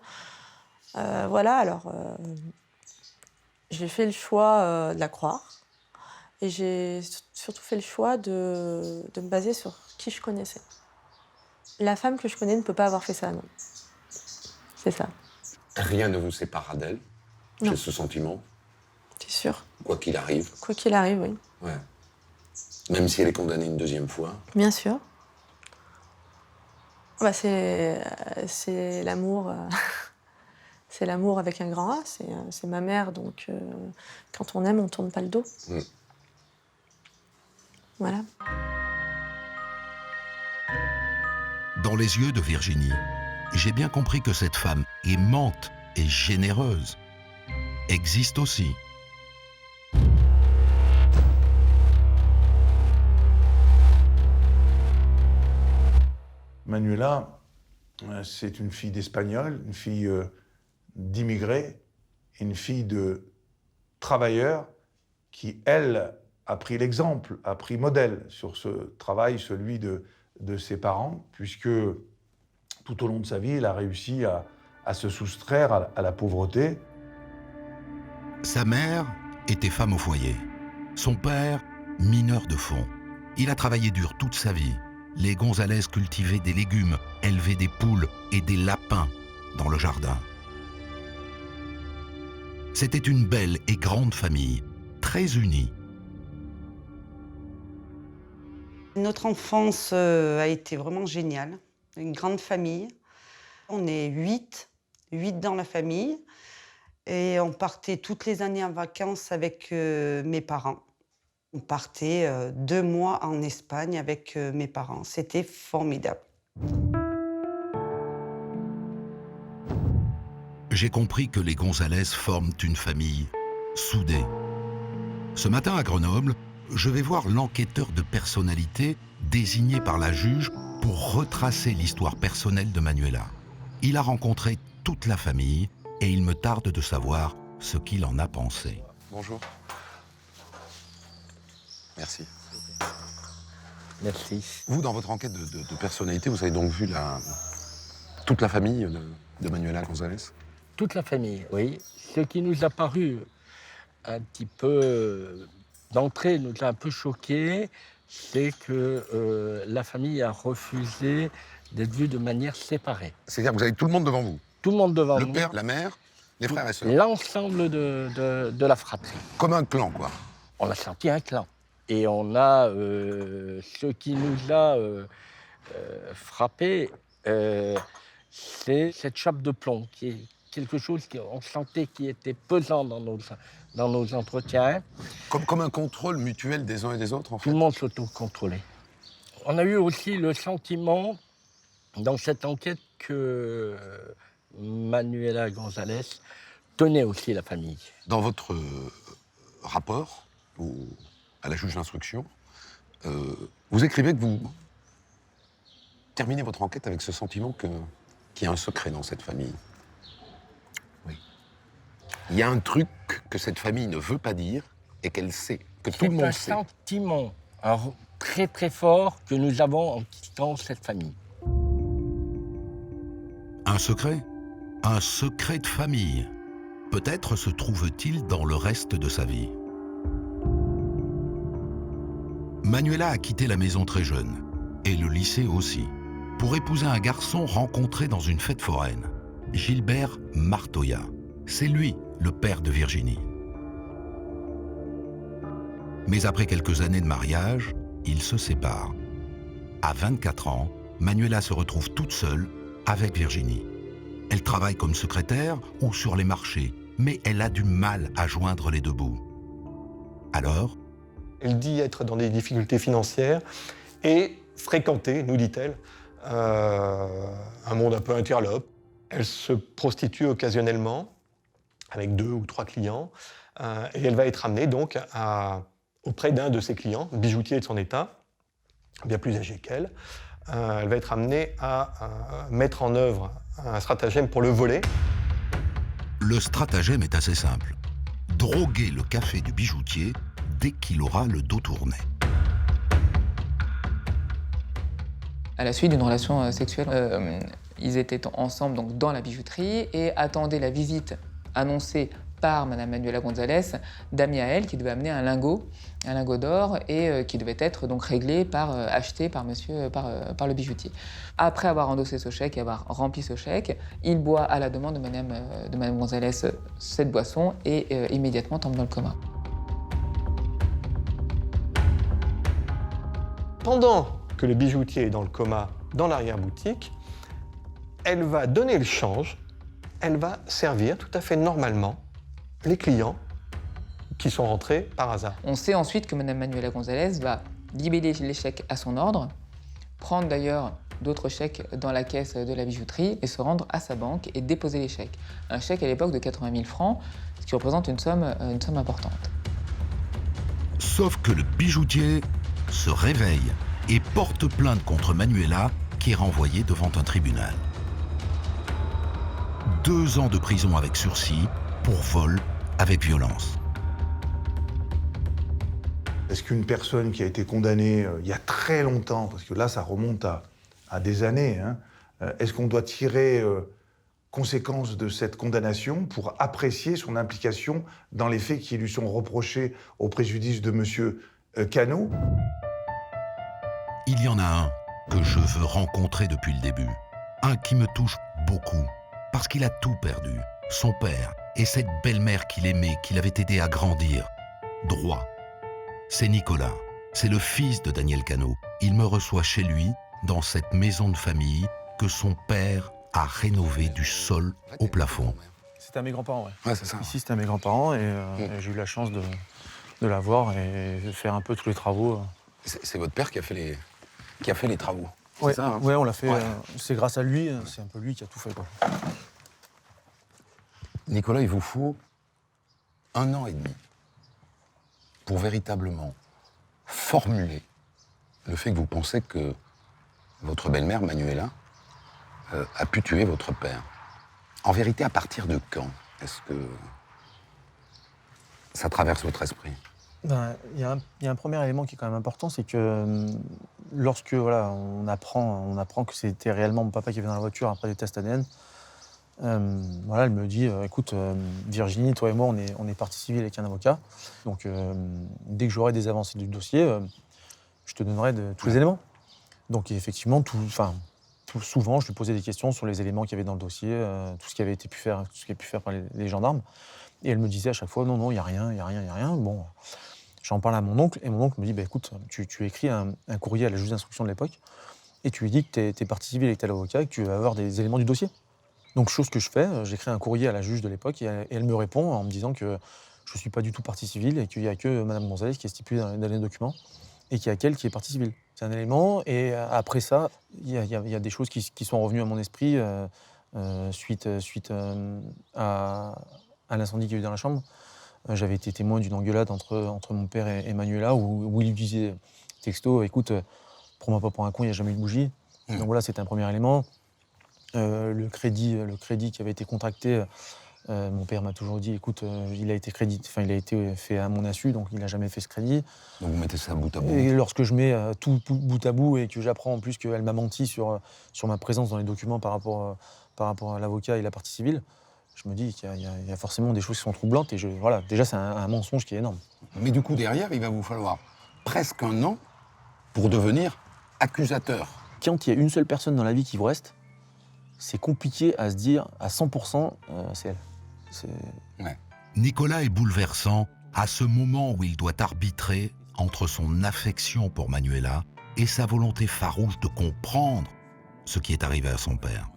Voilà, alors j'ai fait le choix de la croire. Et j'ai surtout fait le choix de me baser sur qui je connaissais. La femme que je connais ne peut pas avoir fait ça, non. C'est ça. Rien ne vous sépare d'elle? J'ai ce sentiment? C'est sûr. Quoi qu'il arrive? Quoi qu'il arrive, oui. Ouais. Même si elle est condamnée une deuxième fois? Bien sûr. C'est l'amour. C'est l'amour avec un grand A. C'est ma mère, donc quand on aime, on ne tourne pas le dos. Voilà. Dans les yeux de Virginie, j'ai bien compris que cette femme aimante et généreuse existe aussi. Manuela, c'est une fille d'Espagnol, une fille d'immigrés, une fille de travailleurs qui, elle, a pris l'exemple, a pris modèle sur ce travail, celui de ses parents, puisque tout au long de sa vie, elle a réussi à se soustraire à la pauvreté. Sa mère était femme au foyer, son père mineur de fond. Il a travaillé dur toute sa vie. Les Gonzalez cultivaient des légumes, élevaient des poules et des lapins dans le jardin. C'était une belle et grande famille, très unie. Notre enfance a été vraiment géniale. Une grande famille. On est 8 dans la famille. Et on partait toutes les années en vacances avec mes parents. On partait 2 mois en Espagne avec mes parents. C'était formidable. J'ai compris que les Gonzalez forment une famille soudée. Ce matin à Grenoble, je vais voir l'enquêteur de personnalité désigné par la juge pour retracer l'histoire personnelle de Manuela. Il a rencontré toute la famille et il me tarde de savoir ce qu'il en a pensé. Bonjour. Merci. Merci. Vous, dans votre enquête de personnalité, vous avez donc vu toute la famille de Manuela Gonzalez? Toute la famille, oui. Ce qui nous a paru un petit peu, d'entrée, nous a un peu choqués, c'est que la famille a refusé d'être vue de manière séparée. C'est-à-dire que vous avez tout le monde devant vous? Tout le monde devant nous. Le père, la mère, les frères et sœurs? L'ensemble de la fratrie. Comme un clan, quoi. On a senti un clan. Et on a ce qui nous a frappé, c'est cette chape de plomb, qui est quelque chose qu'on sentait qui était pesant dans nos entretiens. Comme un contrôle mutuel des uns et des autres, en fait? Tout le monde s'auto-contrôlait. On a eu aussi le sentiment, dans cette enquête, que Manuela Gonzalez tenait aussi la famille. Dans votre rapport à la juge d'instruction, vous écrivez que vous terminez votre enquête avec ce sentiment qu'il y a un secret dans cette famille. Oui. Il y a un truc que cette famille ne veut pas dire et qu'elle sait, que tout le monde sait. C'est un sentiment très très fort que nous avons en quittant cette famille. Un secret? Un secret de famille. Peut-être se trouve-t-il dans le reste de sa vie. Manuela a quitté la maison très jeune, et le lycée aussi, pour épouser un garçon rencontré dans une fête foraine, Gilbert Martoya. C'est lui, le père de Virginie. Mais après quelques années de mariage, ils se séparent. À 24 ans, Manuela se retrouve toute seule avec Virginie. Elle travaille comme secrétaire ou sur les marchés, mais elle a du mal à joindre les deux bouts. Alors, elle dit être dans des difficultés financières et fréquenter, nous dit-elle, un monde un peu interlope. Elle se prostitue occasionnellement avec 2 ou 3 clients et elle va être amenée donc auprès d'un de ses clients, bijoutier de son état, bien plus âgé qu'elle. Elle va être amenée à mettre en œuvre un stratagème pour le voler. Le stratagème est assez simple. Droguer le café du bijoutier dès qu'il aura le dos tourné. À la suite d'une relation sexuelle, ils étaient ensemble donc, dans la bijouterie et attendaient la visite annoncée par Mme Manuela Gonzalez d'amis à elle qui devait amener un lingot d'or et qui devait être donc réglé acheté par le bijoutier. Après avoir endossé ce chèque et avoir rempli ce chèque, il boit à la demande de Mme Gonzalez cette boisson et immédiatement tombe dans le coma. Pendant que le bijoutier est dans le coma, dans l'arrière-boutique, elle va donner le change, elle va servir tout à fait normalement les clients qui sont rentrés par hasard. On sait ensuite que Mme Manuela Gonzalez va libeller les chèques à son ordre, prendre d'ailleurs d'autres chèques dans la caisse de la bijouterie et se rendre à sa banque et déposer les chèques. Un chèque à l'époque de 80 000 francs, ce qui représente une somme importante. Sauf que le bijoutier se réveille et porte plainte contre Manuela, qui est renvoyée devant un tribunal. 2 ans de prison avec sursis pour vol avec violence. Est-ce qu'une personne qui a été condamnée il y a très longtemps, parce que là ça remonte à des années, hein, est-ce qu'on doit tirer conséquence de cette condamnation pour apprécier son implication dans les faits qui lui sont reprochés au préjudice de M. Cano? Il y en a un que je veux rencontrer depuis le début. Un qui me touche beaucoup, parce qu'il a tout perdu. Son père et cette belle-mère qu'il aimait, qu'il avait aidé à grandir. Droit. C'est Nicolas. C'est le fils de Daniel Cano. Il me reçoit chez lui, dans cette maison de famille que son père a rénovée du sol au plafond. C'était à mes grands-parents, ouais. Ouais, c'est ça. Ici, c'était à mes grands-parents et j'ai eu la chance de la voir et de faire un peu tous les travaux. C'est votre père qui a fait les travaux. Ouais, C'est ça, hein. ouais, on l'a fait. Ouais. C'est grâce à lui, c'est un peu lui qui a tout fait, quoi. Nicolas, il vous faut 1 an et demi pour véritablement formuler le fait que vous pensez que votre belle-mère, Manuela, a pu tuer votre père. En vérité, à partir de quand est-ce que ça traverse votre esprit? Ben, il y a un premier élément qui est quand même important, c'est que lorsque voilà, on apprend que c'était réellement mon papa qui avait dans la voiture après des tests ADN, voilà, elle me dit écoute, Virginie, toi et moi, on est partie civile avec un avocat. Donc, dès que j'aurai des avancées du dossier, je te donnerai tous les éléments. Donc, effectivement, souvent, je lui posais des questions sur les éléments qu'il y avait dans le dossier, tout ce qui avait pu faire par les gendarmes. Et elle me disait à chaque fois non, il n'y a rien. Bon, j'en parle à mon oncle, et mon oncle me dit écoute, tu écris un courrier à la juge d'instruction de l'époque, et tu lui dis que tu es partie civile avec tel avocat et que tu vas avoir des éléments du dossier. Donc, chose que je fais, j'écris un courrier à la juge de l'époque et elle me répond en me disant que je ne suis pas du tout partie civile et qu'il n'y a que Mme Gonzalez qui est stipulée dans les documents et qu'il y a qu'elle qui est partie civile. C'est un élément. Et après ça, il y a des choses qui sont revenues à mon esprit suite à l'incendie qu'il y a eu dans la chambre. J'avais été témoin d'une engueulade entre mon père et Manuela où il lui disait texto écoute, prends-moi pas pour un con, il n'y a jamais eu de bougie. Donc voilà, c'était un premier élément. Le crédit qui avait été contracté, mon père m'a toujours dit écoute, il a été fait à mon insu, donc il n'a jamais fait ce crédit. Donc vous mettez ça bout à bout. Et lorsque je mets tout bout à bout et que j'apprends en plus qu'elle m'a menti sur ma présence dans les documents par rapport à l'avocat et la partie civile, je me dis qu'il y a forcément des choses qui sont troublantes et voilà, déjà c'est un mensonge qui est énorme. Mais du coup, derrière, il va vous falloir presque 1 an pour devenir accusateur. Quand il y a une seule personne dans la vie qui vous reste, c'est compliqué à se dire à 100%, c'est elle. Ouais. Nicolas est bouleversant à ce moment où il doit arbitrer entre son affection pour Manuela et sa volonté farouche de comprendre ce qui est arrivé à son père.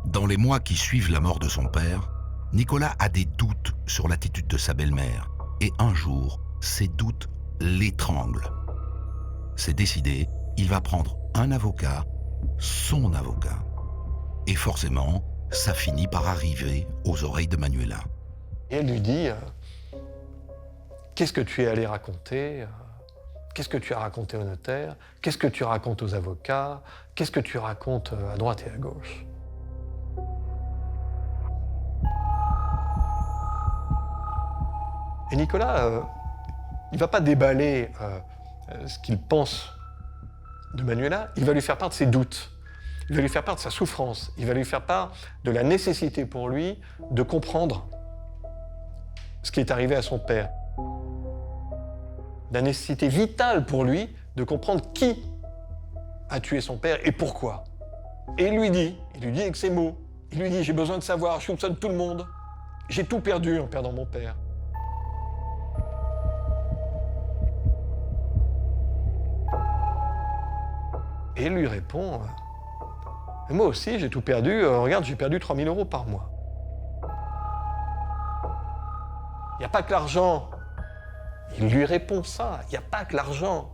Dans les mois qui suivent la mort de son père, Nicolas a des doutes sur l'attitude de sa belle-mère. Et un jour, ces doutes l'étranglent. C'est décidé, il va prendre un avocat, son avocat. Et forcément, ça finit par arriver aux oreilles de Manuela. Et elle lui dit qu'est-ce que tu es allé raconter? Qu'est-ce que tu as raconté au notaire? Qu'est-ce que tu racontes aux avocats? Qu'est-ce que tu racontes à droite et à gauche? Et Nicolas, il ne va pas déballer ce qu'il pense de Manuela, il va lui faire part de ses doutes, il va lui faire part de sa souffrance, il va lui faire part de la nécessité pour lui de comprendre ce qui est arrivé à son père. La nécessité vitale pour lui de comprendre qui a tué son père et pourquoi. Et il lui dit avec ses mots, il lui dit « J'ai besoin de savoir, je soupçonne tout le monde, j'ai tout perdu en perdant mon père ». Et il lui répond « Moi aussi, j'ai tout perdu. Regarde, j'ai perdu 3 000 € par mois. » Il n'y a pas que l'argent. Il lui répond ça. Il n'y a pas que l'argent.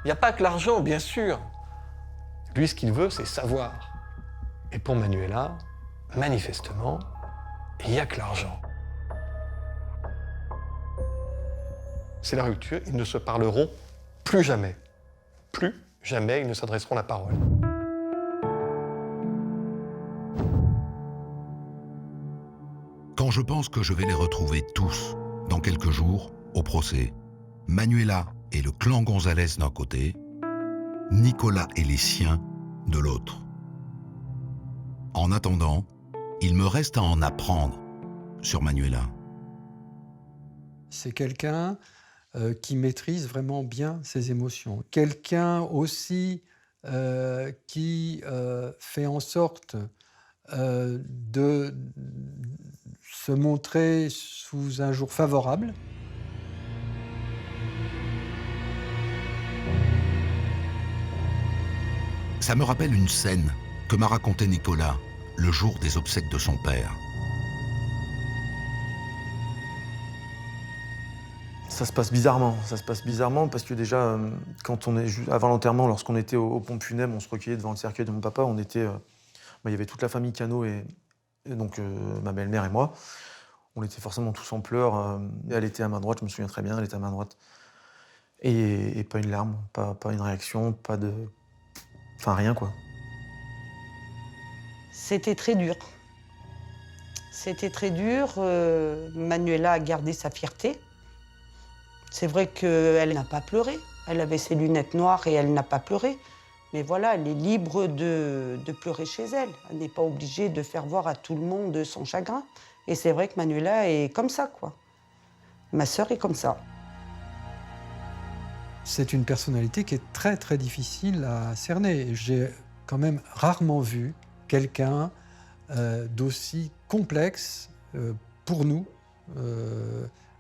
Il n'y a pas que l'argent, bien sûr. Lui, ce qu'il veut, c'est savoir. Et pour Manuela, manifestement, il n'y a que l'argent. C'est la rupture. Ils ne se parleront plus jamais. Plus jamais ils ne s'adresseront la parole. Quand je pense que je vais les retrouver tous, dans quelques jours, au procès, Manuela et le clan Gonzalez d'un côté, Nicolas et les siens de l'autre. En attendant, il me reste à en apprendre sur Manuela. C'est quelqu'un qui maîtrise vraiment bien ses émotions. Quelqu'un aussi qui fait en sorte de se montrer sous un jour favorable. Ça me rappelle une scène que m'a raconté Nicolas le jour des obsèques de son père. Ça se passe bizarrement parce que déjà, quand on est avant l'enterrement, lorsqu'on était aux pompes funèbres, on se recueillait devant le cercueil de mon papa, on était, il y avait toute la famille Cano et donc ma belle-mère et moi. On était forcément tous en pleurs. Elle était à main droite, je me souviens très bien, elle était à main droite. Et pas une larme, pas une réaction, pas de... Enfin, rien, quoi. C'était très dur. C'était très dur. Manuela a gardé sa fierté. C'est vrai qu'elle n'a pas pleuré. Elle avait ses lunettes noires et elle n'a pas pleuré. Mais voilà, elle est libre de pleurer chez elle. Elle n'est pas obligée de faire voir à tout le monde son chagrin. Et c'est vrai que Manuela est comme ça, quoi. Ma sœur est comme ça. C'est une personnalité qui est très très difficile à cerner. J'ai quand même rarement vu quelqu'un d'aussi complexe pour nous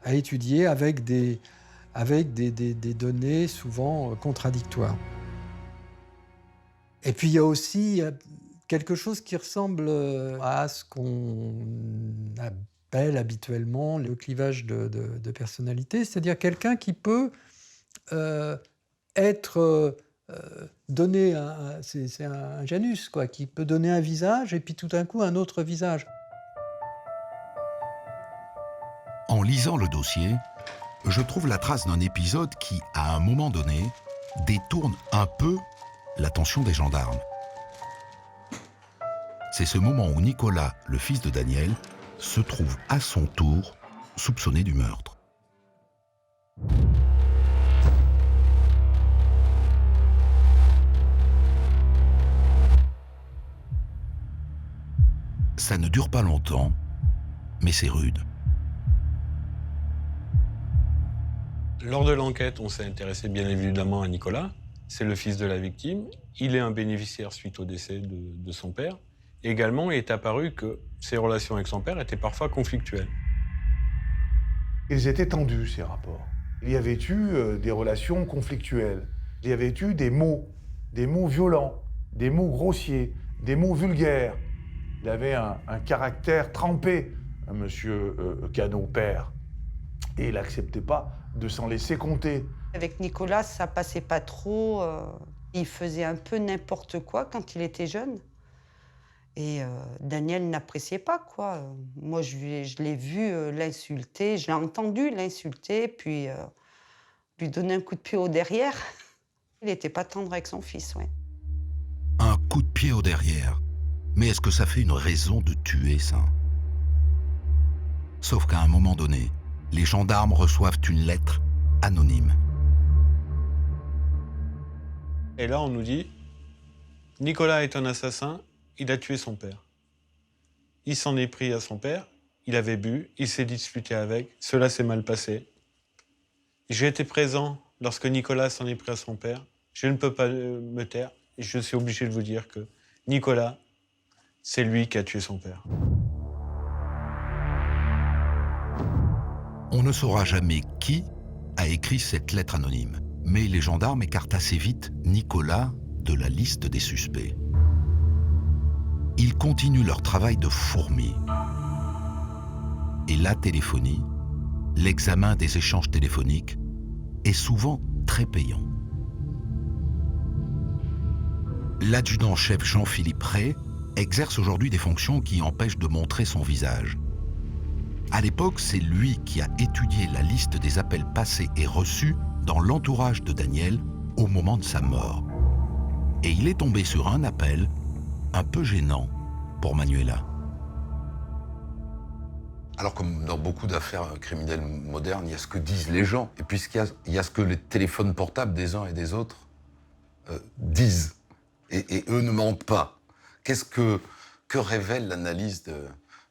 à étudier avec des données souvent contradictoires. Et puis il y a aussi quelque chose qui ressemble à ce qu'on appelle habituellement le clivage de personnalité, c'est-à-dire quelqu'un qui peut être donné, c'est un Janus, quoi, qui peut donner un visage et puis tout d'un coup un autre visage. En lisant le dossier, je trouve la trace d'un épisode qui, à un moment donné, détourne un peu l'attention des gendarmes. C'est ce moment où Nicolas, le fils de Daniel, se trouve à son tour soupçonné du meurtre. Ça ne dure pas longtemps, mais c'est rude. Lors de l'enquête, on s'est intéressé bien évidemment à Nicolas. C'est le fils de la victime. Il est un bénéficiaire suite au décès de son père. Également, il est apparu que ses relations avec son père étaient parfois conflictuelles. Ils étaient tendus, ces rapports. Il y avait eu des relations conflictuelles. Il y avait eu des mots violents, des mots grossiers, des mots vulgaires. Il avait un caractère trempé, monsieur Cano, père. Et il n'acceptait pas de s'en laisser compter. Avec Nicolas, ça passait pas trop. Il faisait un peu n'importe quoi quand il était jeune. Et Daniel n'appréciait pas, quoi. Moi, je l'ai vu l'insulter, je l'ai entendu l'insulter, puis lui donner un coup de pied au derrière. Il n'était pas tendre avec son fils, ouais. Un coup de pied au derrière. Mais est-ce que ça fait une raison de tuer, ça? Sauf qu'à un moment donné, les gendarmes reçoivent une lettre anonyme. Et là, on nous dit, Nicolas est un assassin, il a tué son père. Il s'en est pris à son père, il avait bu, il s'est disputé avec, cela s'est mal passé. J'ai été présent lorsque Nicolas s'en est pris à son père. Je ne peux pas me taire, et je suis obligé de vous dire que Nicolas, c'est lui qui a tué son père. On ne saura jamais qui a écrit cette lettre anonyme, mais les gendarmes écartent assez vite Nicolas de la liste des suspects. Ils continuent leur travail de fourmi. Et la téléphonie, l'examen des échanges téléphoniques, est souvent très payant. L'adjudant-chef Jean-Philippe Ray exerce aujourd'hui des fonctions qui empêchent de montrer son visage. À l'époque, c'est lui qui a étudié la liste des appels passés et reçus dans l'entourage de Daniel au moment de sa mort. Et il est tombé sur un appel un peu gênant pour Manuela. Alors, comme dans beaucoup d'affaires criminelles modernes, il y a ce que disent les gens, et puis il y a ce que les téléphones portables des uns et des autres disent. Et eux ne mentent pas. Qu'est-ce que Que révèle l'analyse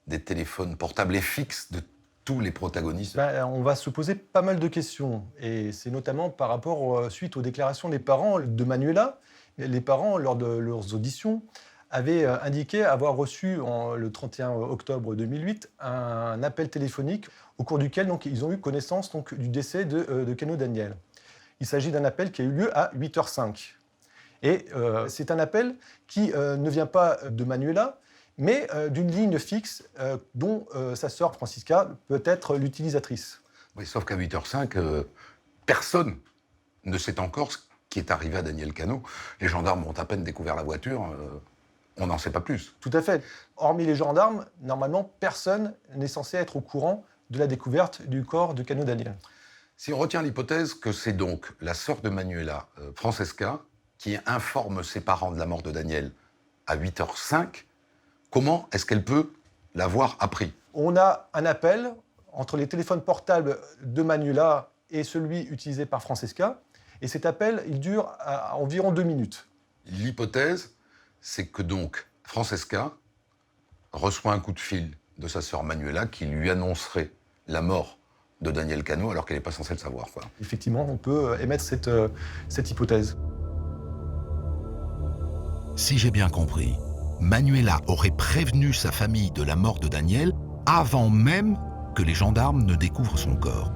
des téléphones portables et fixes de tous les protagonistes? On va se poser pas mal de questions. Et c'est notamment par rapport, suite aux déclarations des parents de Manuela. Les parents, lors de leurs auditions, avaient indiqué avoir reçu, le 31 octobre 2008, un appel téléphonique au cours duquel donc, ils ont eu connaissance donc, du décès de Kano Daniel. Il s'agit d'un appel qui a eu lieu à 8h05. Et c'est un appel qui ne vient pas de Manuela, mais d'une ligne fixe dont sa sœur Francisca peut être l'utilisatrice. Oui, sauf qu'à 8h05, personne ne sait encore ce qui est arrivé à Daniel Kano. Les gendarmes ont à peine découvert la voiture, on n'en sait pas plus. Tout à fait. Hormis les gendarmes, normalement, personne n'est censé être au courant de la découverte du corps de Kano Daniel. Si on retient l'hypothèse que c'est donc la sœur de Manuela, Francesca, qui informe ses parents de la mort de Daniel à 8h05, comment est-ce qu'elle peut l'avoir appris? On a un appel entre les téléphones portables de Manuela et celui utilisé par Francesca. Et cet appel, il dure à environ 2 minutes. L'hypothèse, c'est que donc Francesca reçoit un coup de fil de sa sœur Manuela qui lui annoncerait la mort de Daniel Kano alors qu'elle n'est pas censée le savoir, quoi. Effectivement, on peut émettre cette hypothèse. Si j'ai bien compris, Manuela aurait prévenu sa famille de la mort de Daniel avant même que les gendarmes ne découvrent son corps.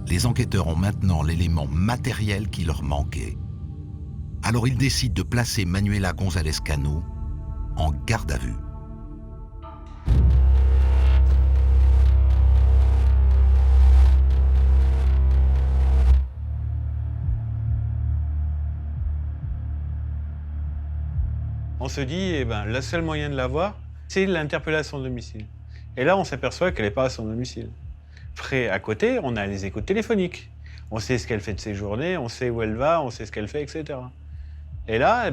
Les enquêteurs ont maintenant l'élément matériel qui leur manquait. Alors ils décident de placer Manuela González Cano en garde à vue. On se dit, le seul moyen de la voir, c'est l'interpellation à son domicile. Et là, on s'aperçoit qu'elle n'est pas à son domicile. Près à côté, on a les échos téléphoniques. On sait ce qu'elle fait de ses journées, on sait où elle va, on sait ce qu'elle fait, etc. Et là,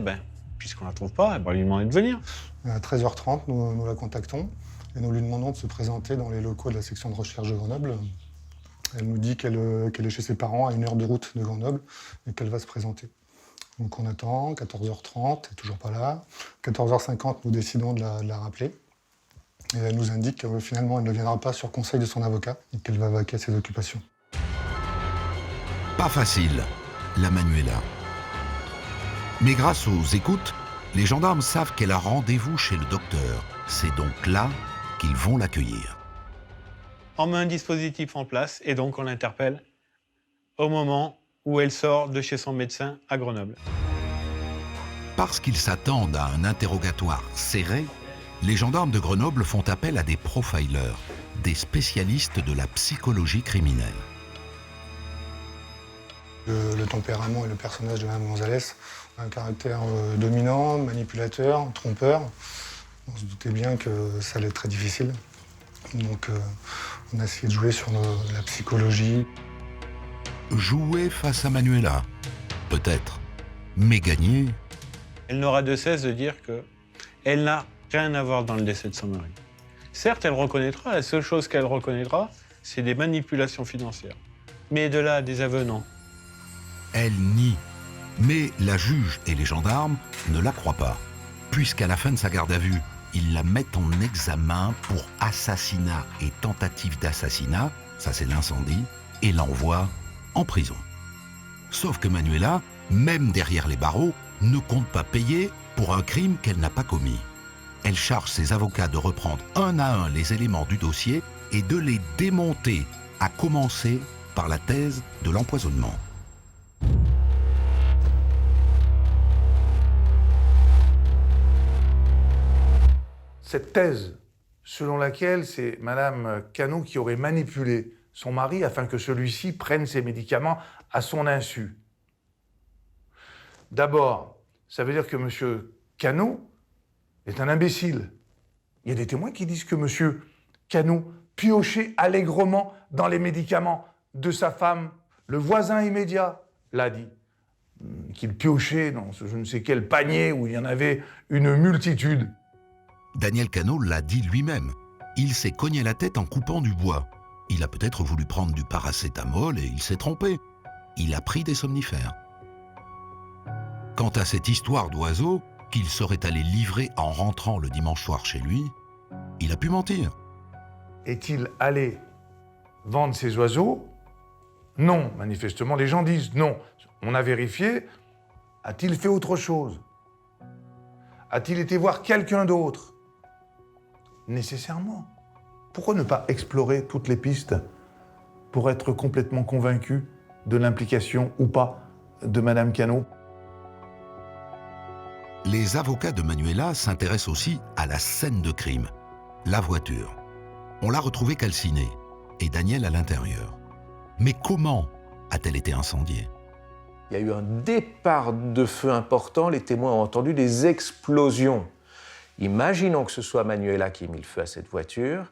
puisqu'on ne la trouve pas, on lui demande de venir. À 13h30, nous la contactons et nous lui demandons de se présenter dans les locaux de la section de recherche de Grenoble. Elle nous dit qu'elle est chez ses parents à 1 heure de route de Grenoble et qu'elle va se présenter. Donc on attend, 14h30, elle n'est toujours pas là. 14h50, nous décidons de la rappeler. Et elle nous indique que finalement, elle ne viendra pas sur conseil de son avocat et qu'elle va vaquer à ses occupations. Pas facile, la Manuela. Mais grâce aux écoutes, les gendarmes savent qu'elle a rendez-vous chez le docteur. C'est donc là qu'ils vont l'accueillir. On met un dispositif en place et donc on l'interpelle au moment où elle sort de chez son médecin à Grenoble. Parce qu'ils s'attendent à un interrogatoire serré, les gendarmes de Grenoble font appel à des profilers, des spécialistes de la psychologie criminelle. Le tempérament et le personnage de Mme González ont un caractère dominant, manipulateur, trompeur. On se doutait bien que ça allait être très difficile. Donc on a essayé de jouer sur la psychologie. Jouer face à Manuela, peut-être, mais gagner. Elle n'aura de cesse de dire qu'elle n'a rien à voir dans le décès de son mari. Certes, elle reconnaîtra, la seule chose qu'elle reconnaîtra, c'est des manipulations financières. Mais de là à des aveux, non. Elle nie, mais la juge et les gendarmes ne la croient pas, puisqu'à la fin de sa garde à vue, ils la mettent en examen pour assassinat et tentative d'assassinat, ça c'est l'incendie, et l'envoient en prison. Sauf que Manuela, même derrière les barreaux, ne compte pas payer pour un crime qu'elle n'a pas commis. Elle charge ses avocats de reprendre un à un les éléments du dossier et de les démonter, à commencer par la thèse de l'empoisonnement. Cette thèse, selon laquelle c'est Madame Kano qui aurait manipulé son mari afin que celui-ci prenne ses médicaments à son insu. D'abord, ça veut dire que M. Kano est un imbécile. Il y a des témoins qui disent que M. Kano piochait allègrement dans les médicaments de sa femme. Le voisin immédiat l'a dit. Qu'il piochait dans je ne sais quel panier où il y en avait une multitude. Daniel Kano l'a dit lui-même. Il s'est cogné la tête en coupant du bois. Il a peut-être voulu prendre du paracétamol et il s'est trompé. Il a pris des somnifères. Quant à cette histoire d'oiseau, qu'il serait allé livrer en rentrant le dimanche soir chez lui, il a pu mentir. Est-il allé vendre ses oiseaux? Non, manifestement, les gens disent non. On a vérifié. A-t-il fait autre chose? A-t-il été voir quelqu'un d'autre? Nécessairement. Pourquoi ne pas explorer toutes les pistes pour être complètement convaincu de l'implication ou pas de Madame Cano? Les avocats de Manuela s'intéressent aussi à la scène de crime, la voiture. On l'a retrouvée calcinée et Daniel à l'intérieur. Mais comment a-t-elle été incendiée? Il y a eu un départ de feu important, les témoins ont entendu des explosions. Imaginons que ce soit Manuela qui ait mis le feu à cette voiture.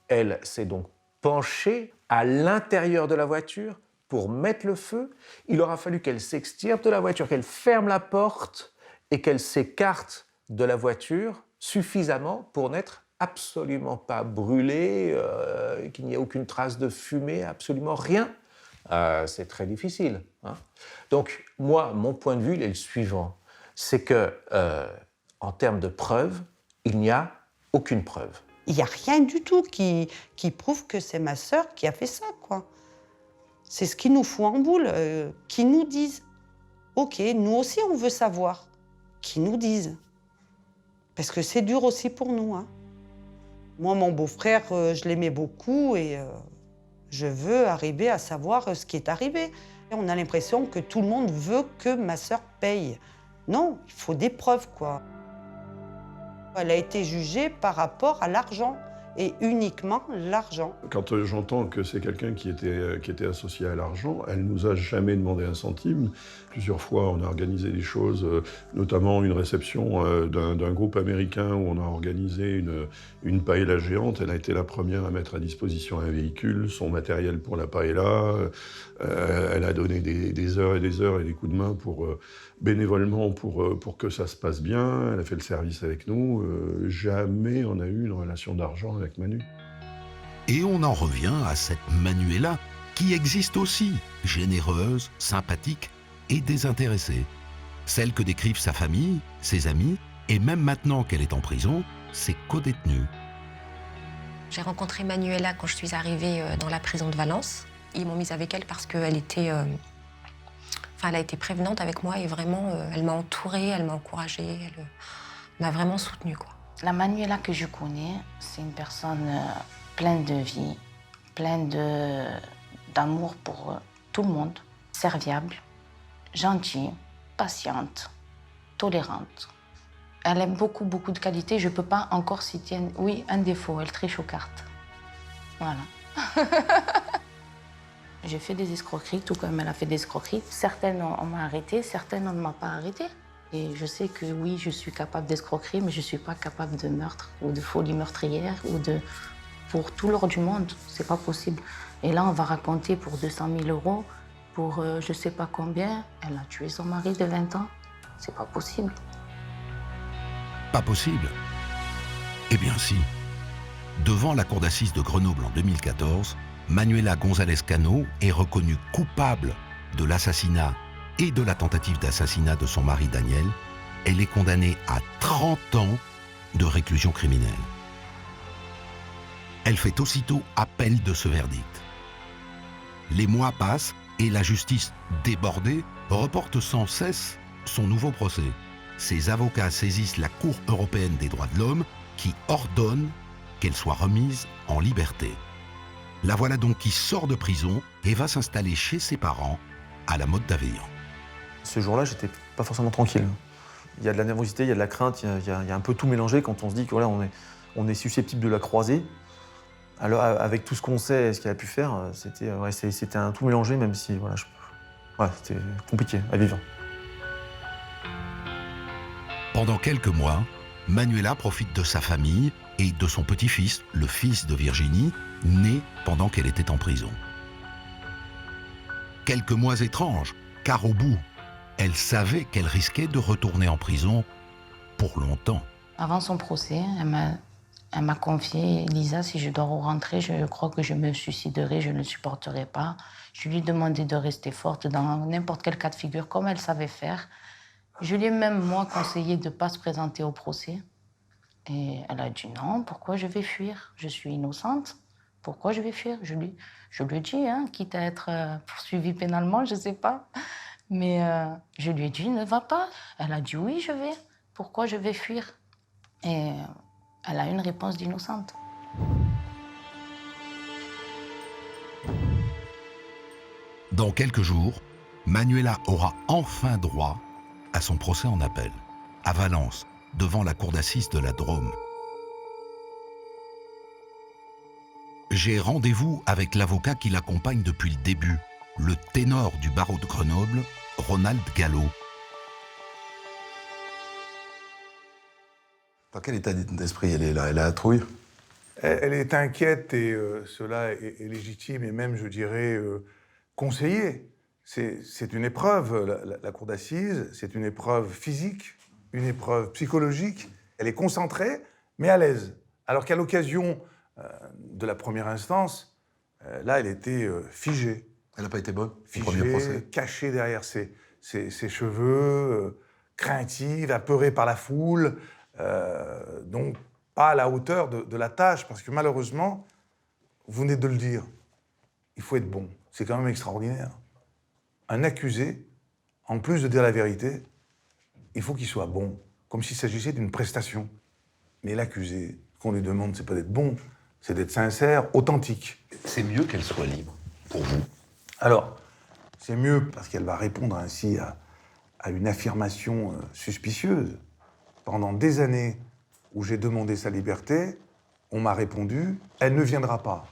Elle s'est donc penchée à l'intérieur de la voiture pour mettre le feu. Il aura fallu qu'elle s'extirpe de la voiture, qu'elle ferme la porte et qu'elle s'écarte de la voiture suffisamment pour n'être absolument pas brûlée, qu'il n'y ait aucune trace de fumée, absolument rien. C'est très difficile. Hein. Donc, moi, mon point de vue, il est le suivant. C'est que, en termes de preuves, il n'y a aucune preuve. Il n'y a rien du tout qui prouve que c'est ma sœur qui a fait ça, quoi. C'est ce qui nous fout en boule, qui nous disent. Ok, nous aussi, on veut savoir. Qui nous disent. Parce que c'est dur aussi pour nous. Hein. Moi, mon beau-frère, je l'aimais beaucoup et je veux arriver à savoir ce qui est arrivé. Et on a l'impression que tout le monde veut que ma sœur paye. Non, il faut des preuves, quoi. Elle a été jugée par rapport à l'argent, et uniquement l'argent. Quand j'entends que c'est quelqu'un qui était associé à l'argent, elle nous a jamais demandé un centime. Plusieurs fois, on a organisé des choses, notamment une réception d'un groupe américain où on a organisé une paella géante. Elle a été la première à mettre à disposition un véhicule, son matériel pour la paella. Elle a donné des heures et des coups de main bénévolement pour que ça se passe bien. Elle a fait le service avec nous. Jamais on a eu une relation d'argent avec Manu. Et on en revient à cette Manuela qui existe aussi, généreuse, sympathique et désintéressée. Celle que décrivent sa famille, ses amis, et même maintenant qu'elle est en prison, ses co-détenus. J'ai rencontré Manuela quand je suis arrivée dans la prison de Valence. Ils m'ont mise avec elle parce qu'elle était... elle a été prévenante avec moi et vraiment, elle m'a entourée, elle m'a encouragée, elle m'a vraiment soutenue, quoi. La Manuela que je connais, c'est une personne pleine de vie, pleine d'amour pour tout le monde, serviable, gentille, patiente, tolérante. Elle aime beaucoup de qualités. Je ne peux pas encore citer un défaut, elle triche aux cartes. Voilà. J'ai fait des escroqueries, tout comme elle a fait des escroqueries. Certaines, on m'a arrêtée, certaines, on ne m'a pas arrêtée. Et je sais que oui, je suis capable d'escroquerie, mais je ne suis pas capable de meurtre ou de folie meurtrière ou pour tout l'or du monde. C'est pas possible. Et là, on va raconter pour 200 000 € pour je ne sais pas combien. Elle a tué son mari de 20 ans. C'est pas possible. Pas possible? Eh bien si. Devant la cour d'assises de Grenoble en 2014, Manuela González Cano est reconnue coupable de l'assassinat et de la tentative d'assassinat de son mari Daniel. Elle est condamnée à 30 ans de réclusion criminelle. Elle fait aussitôt appel de ce verdict. Les mois passent et la justice, débordée, reporte sans cesse son nouveau procès. Ses avocats saisissent la Cour européenne des droits de l'homme qui ordonne qu'elle soit remise en liberté. La voilà donc qui sort de prison et va s'installer chez ses parents à la Motte d'Aveillans. Ce jour-là, j'étais pas forcément tranquille. Il y a de la nervosité, il y a de la crainte, il y a un peu tout mélangé quand on se dit que voilà, on est susceptible de la croiser. Alors avec tout ce qu'on sait et ce qu'elle a pu faire, c'était un tout mélangé, même si voilà, c'était compliqué à vivre. Pendant quelques mois, Manuela profite de sa famille et de son petit-fils, le fils de Virginie, né pendant qu'elle était en prison. Quelques mois étranges, car au bout, elle savait qu'elle risquait de retourner en prison pour longtemps. Avant son procès, elle m'a confié, Lisa, si je dois rentrer, je crois que je me suiciderai, je ne le supporterai pas. Je lui ai demandé de rester forte dans n'importe quel cas de figure, comme elle savait faire. Je lui ai même, moi, conseillé de ne pas se présenter au procès. Et elle a dit non, pourquoi je vais fuir? Je suis innocente. Pourquoi je vais fuir? Je lui ai dit, hein, quitte à être poursuivie pénalement, je ne sais pas. Mais je lui ai dit, ne va pas. Elle a dit oui, je vais. Pourquoi je vais fuir? Et elle a une réponse d'innocente. Dans quelques jours, Manuela aura enfin droit à son procès en appel, à Valence, devant la cour d'assises de la Drôme. J'ai rendez-vous avec l'avocat qui l'accompagne depuis le début, le ténor du barreau de Grenoble, Ronald Gallo. Dans quel état d'esprit elle est là? Elle a la trouille? Elle est inquiète et cela est légitime et même, je dirais, conseillé. C'est une épreuve, la cour d'assises, c'est une épreuve physique, une épreuve psychologique. Elle est concentrée, mais à l'aise. Alors qu'à l'occasion de la première instance, là, elle était figée. Elle n'a pas été bonne au Figée, premier procès? cachée derrière ses cheveux, craintive, apeurée par la foule, donc pas à la hauteur de la tâche, parce que malheureusement, vous venez de le dire, il faut être bon. C'est quand même extraordinaire. Un accusé, en plus de dire la vérité, il faut qu'il soit bon, comme s'il s'agissait d'une prestation. Mais l'accusé, ce qu'on lui demande, c'est pas d'être bon, c'est d'être sincère, authentique. C'est mieux qu'elle soit libre, pour vous? Alors, c'est mieux parce qu'elle va répondre ainsi à une affirmation suspicieuse. Pendant des années où j'ai demandé sa liberté, on m'a répondu « elle ne viendra pas ».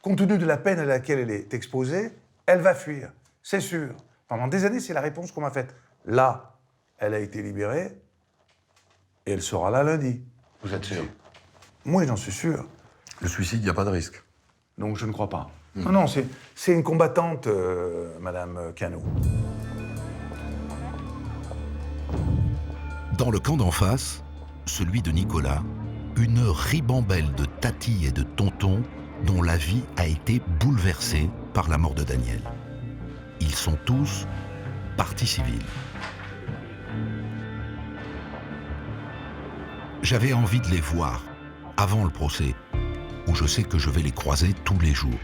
Compte tenu de la peine à laquelle elle est exposée, elle va fuir, c'est sûr. Pendant des années, c'est la réponse qu'on m'a faite. Là, elle a été libérée et elle sera là lundi. Vous êtes sûr? Moi, j'en suis sûr. Le suicide, il n'y a pas de risque? Donc, je ne crois pas. Non, non, c'est une combattante, Madame Cano. Dans le camp d'en face, celui de Nicolas, une ribambelle de tatis et de tontons dont la vie a été bouleversée par la mort de Daniel. Ils sont tous partie civile. J'avais envie de les voir avant le procès, où je sais que je vais les croiser tous les jours.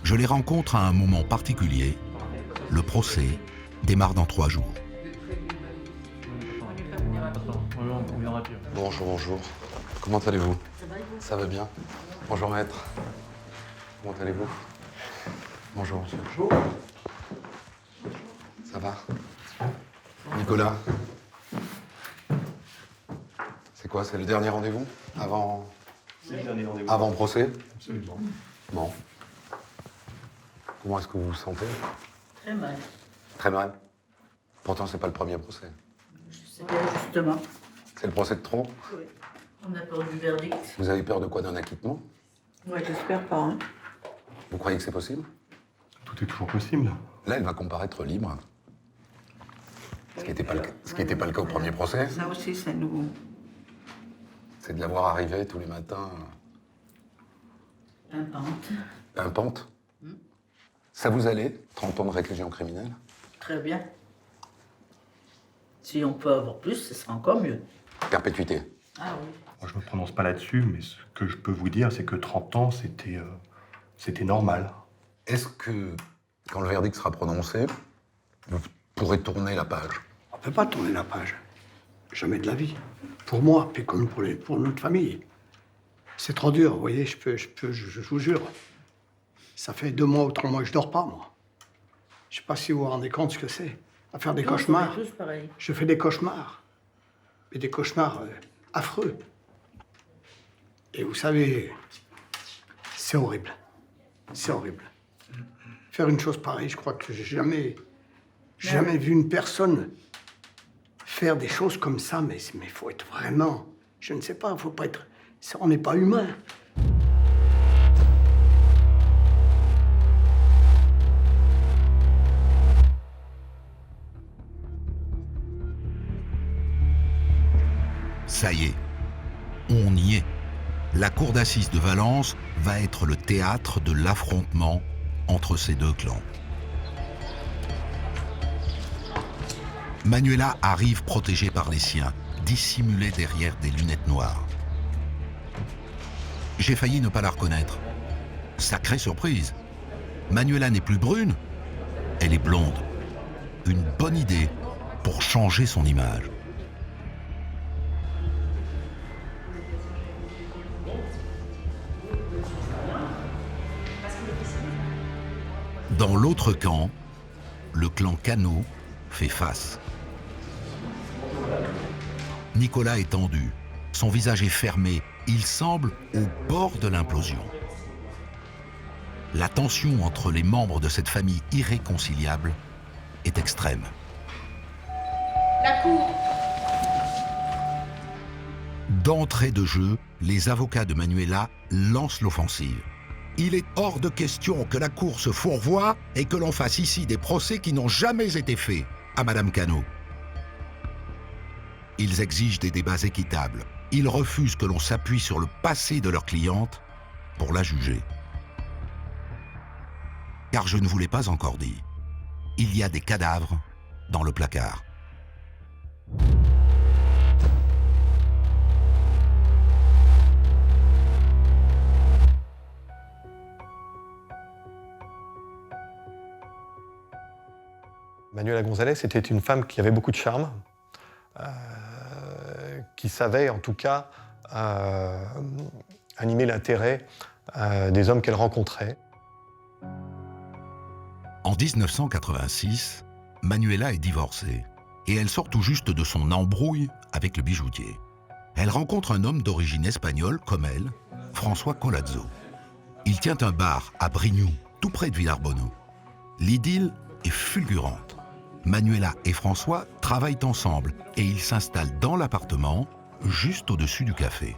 Je les rencontre à un moment particulier. Le procès démarre dans 3 jours. Bonjour, bonjour. Comment allez-vous? Ça va bien. Bonjour, maître. Comment allez-vous? Bonjour, monsieur. Bonjour. Ça va? Nicolas? C'est quoi? C'est le dernier rendez-vous? Avant... C'est le dernier rendez-vous. Avant procès? Absolument. Bon. Comment est-ce que vous vous sentez? Très mal. Très mal. Pourtant, c'est pas le premier procès. C'est bien, justement. C'est le procès de trop? Oui. On a peur du verdict. Vous avez peur de quoi? D'un acquittement? Ouais, j'espère pas. Hein. Vous croyez que c'est possible? Tout est toujours possible. Là, elle va comparaître libre. Ce qui n'était pas, le cas au premier procès. Ça aussi, ça nous... C'est de la voir arriver tous les matins. Pimpante. Pimpante. Ça vous allait? 30 ans de réclusion criminelle? Très bien. Si on peut avoir plus, ce sera encore mieux. Perpétuité. Ah oui. Moi, je ne me prononce pas là-dessus, mais ce que je peux vous dire, c'est que 30 ans, c'était normal. Est-ce que, quand le verdict sera prononcé, vous pourrez tourner la page? On ne peut pas tourner la page. Jamais de la vie. Pour moi, puis comme pour notre famille. C'est trop dur, vous voyez, je vous jure. Ça fait 2 mois ou 3 mois que je dors pas, moi. Je sais pas si vous vous rendez compte ce que c'est. À faire des cauchemars. On est tous pareils. Je fais des cauchemars. Mais des cauchemars affreux. Et vous savez, c'est horrible. C'est horrible. Faire une chose pareille, je crois que j'ai jamais vu une personne faire des choses comme ça, mais il faut être vraiment... Je ne sais pas, il faut pas être... On n'est pas humain. Ça y est, on y est. La cour d'assises de Valence va être le théâtre de l'affrontement entre ces 2 clans. Manuela arrive protégée par les siens, dissimulée derrière des lunettes noires. J'ai failli ne pas la reconnaître. Sacrée surprise. Manuela n'est plus brune, elle est blonde. Une bonne idée pour changer son image. Dans l'autre camp, le clan Cano fait face. Nicolas est tendu, son visage est fermé, il semble au bord de l'implosion. La tension entre les membres de cette famille irréconciliable est extrême. La cour. D'entrée de jeu, les avocats de Manuela lancent l'offensive. Il est hors de question que la cour se fourvoie et que l'on fasse ici des procès qui n'ont jamais été faits à Madame Cano. Ils exigent des débats équitables. Ils refusent que l'on s'appuie sur le passé de leur cliente pour la juger. Car je ne vous l'ai pas encore dit, il y a des cadavres dans le placard. Manuela González était une femme qui avait beaucoup de charme, qui savait en tout cas animer l'intérêt des hommes qu'elle rencontrait. En 1986, Manuela est divorcée et elle sort tout juste de son embrouille avec le bijoutier. Elle rencontre un homme d'origine espagnole comme elle, François Collazo. Il tient un bar à Brignoux, tout près de Villarbonneau. L'idylle est fulgurante. Manuela et François travaillent ensemble et ils s'installent dans l'appartement juste au-dessus du café.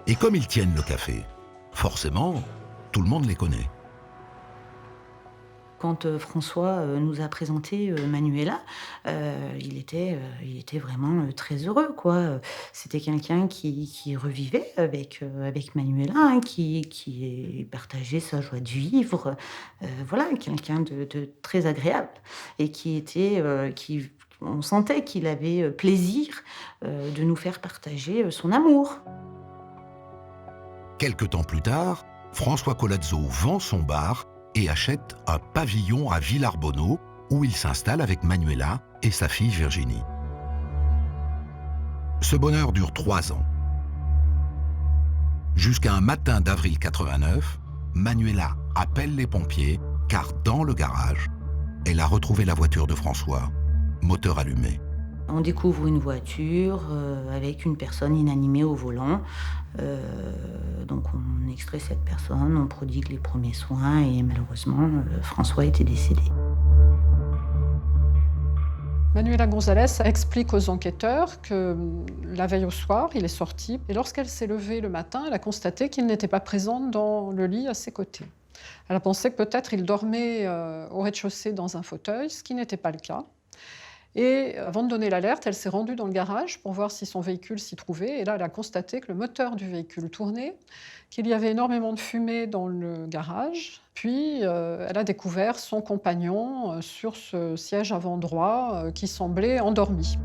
Et comme ils tiennent le café, forcément, tout le monde les connaît. Quand François nous a présenté Manuela, il était vraiment très heureux, quoi. C'était quelqu'un qui revivait avec Manuela, hein, qui partageait sa joie de vivre. Voilà, quelqu'un de très agréable et on sentait qu'il avait plaisir de nous faire partager son amour. Quelque temps plus tard, François Collazo vend son bar et achète un pavillon à Villarbonneau où il s'installe avec Manuela et sa fille Virginie. Ce bonheur dure 3 ans. Jusqu'à un matin d'avril 89, Manuela appelle les pompiers car dans le garage, elle a retrouvé la voiture de François, moteur allumé. On découvre une voiture avec une personne inanimée au volant. Donc on extrait cette personne, on prodigue les premiers soins et malheureusement, François était décédé. Manuela González explique aux enquêteurs que la veille au soir, il est sorti et lorsqu'elle s'est levée le matin, elle a constaté qu'il n'était pas présent dans le lit à ses côtés. Elle a pensé que peut-être il dormait au rez-de-chaussée dans un fauteuil, ce qui n'était pas le cas. Et avant de donner l'alerte, elle s'est rendue dans le garage pour voir si son véhicule s'y trouvait. Et là, elle a constaté que le moteur du véhicule tournait, qu'il y avait énormément de fumée dans le garage. Puis, elle a découvert son compagnon sur ce siège avant droit qui semblait endormi.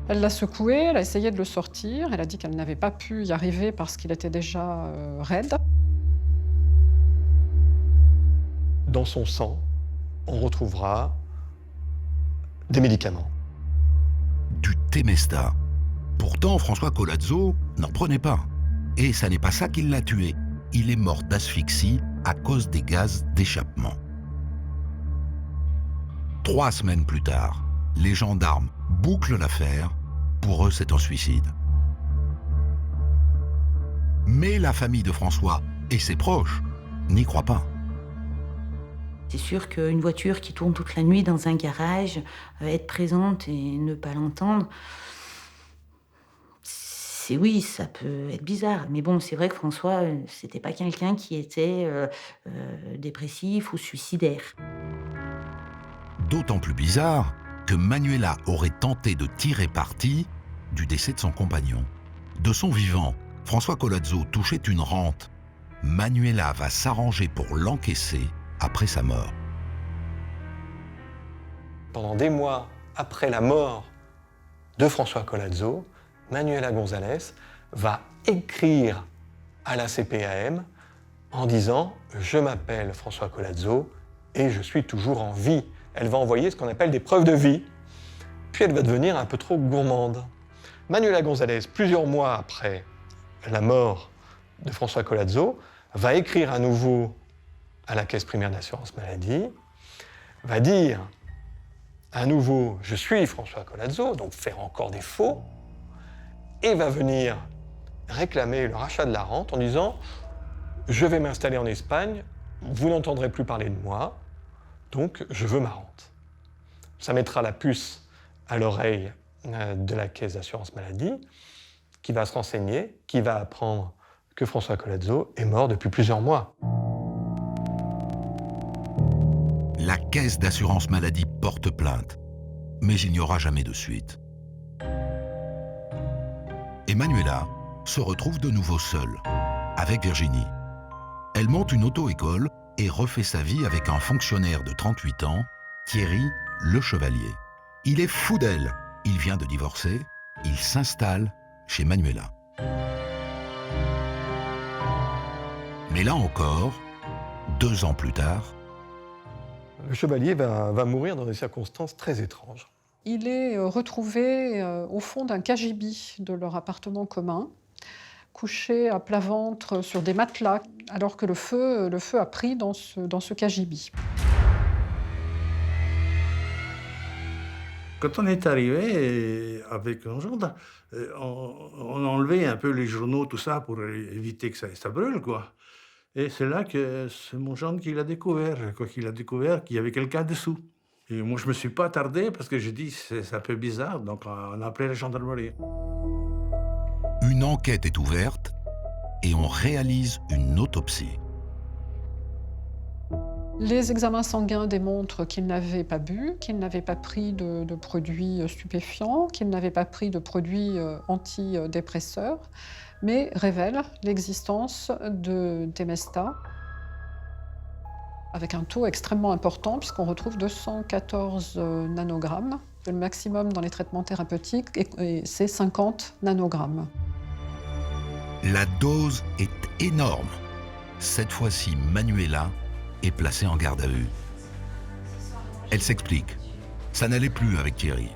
Elle l'a secoué, elle a essayé de le sortir. Elle a dit qu'elle n'avait pas pu y arriver parce qu'il était déjà raide. Dans son sang, on retrouvera des médicaments. Du Temesta. Pourtant, François Collazo n'en prenait pas. Et ça n'est pas ça qui l'a tué. Il est mort d'asphyxie à cause des gaz d'échappement. 3 semaines plus tard, les gendarmes bouclent l'affaire. Pour eux, c'est un suicide. Mais la famille de François et ses proches n'y croient pas. C'est sûr qu'une voiture qui tourne toute la nuit dans un garage, être présente et ne pas l'entendre, oui, ça peut être bizarre. Mais bon, c'est vrai que François, c'était pas quelqu'un qui était dépressif ou suicidaire. D'autant plus bizarre que Manuela aurait tenté de tirer parti du décès de son compagnon. De son vivant, François Collazo touchait une rente. Manuela va s'arranger pour l'encaisser après sa mort. pendant des mois après la mort de François Collazo, Manuela González va écrire à la CPAM en disant « Je m'appelle François Collazo et je suis toujours en vie ». Elle va envoyer ce qu'on appelle des preuves de vie, puis elle va devenir un peu trop gourmande. Manuela González, plusieurs mois après la mort de François Collazo, va écrire à nouveau à la Caisse primaire d'assurance maladie, va dire à nouveau « Je suis François Collazo », donc faire encore des faux, et va venir réclamer le rachat de la rente en disant « Je vais m'installer en Espagne, vous n'entendrez plus parler de moi, donc je veux ma rente ». Ça mettra la puce à l'oreille de la Caisse d'assurance maladie, qui va se renseigner, qui va apprendre que François Collazo est mort depuis plusieurs mois. La Caisse d'assurance maladie porte plainte, mais il n'y aura jamais de suite. Et Manuela se retrouve de nouveau seule, avec Virginie. Elle monte une auto-école et refait sa vie avec un fonctionnaire de 38 ans, Thierry Le Chevalier. Il est fou d'elle. Il vient de divorcer. Il s'installe chez Manuela. Mais là encore, 2 ans plus tard, Le Chevalier va mourir dans des circonstances très étranges. Il est retrouvé au fond d'un cagibi de leur appartement commun, couché à plat ventre sur des matelas, alors que le feu a pris dans ce cagibi. Quand on est arrivé avec un gendre, on enlevait un peu les journaux, tout ça, pour éviter que ça brûle, quoi. Et c'est là que c'est mon gendre qui l'a découvert, quoi, qu'il a découvert qu'il y avait quelqu'un dessous. Et moi, je me suis pas attardé parce que j'ai dit c'est un peu bizarre, donc on a appelé la gendarmerie. une enquête est ouverte et on réalise une autopsie. Les examens sanguins démontrent qu'il n'avait pas bu, qu'il n'avait pas pris de produits stupéfiants, qu'il n'avait pas pris de produits antidépresseurs, mais révèlent l'existence de Temesta, avec un taux extrêmement important, puisqu'on retrouve 214 nanogrammes. Le maximum dans les traitements thérapeutiques, c'est 50 nanogrammes. La dose est énorme. Cette fois-ci, Manuela est placée en garde à vue. Elle s'explique. Ça n'allait plus avec Thierry.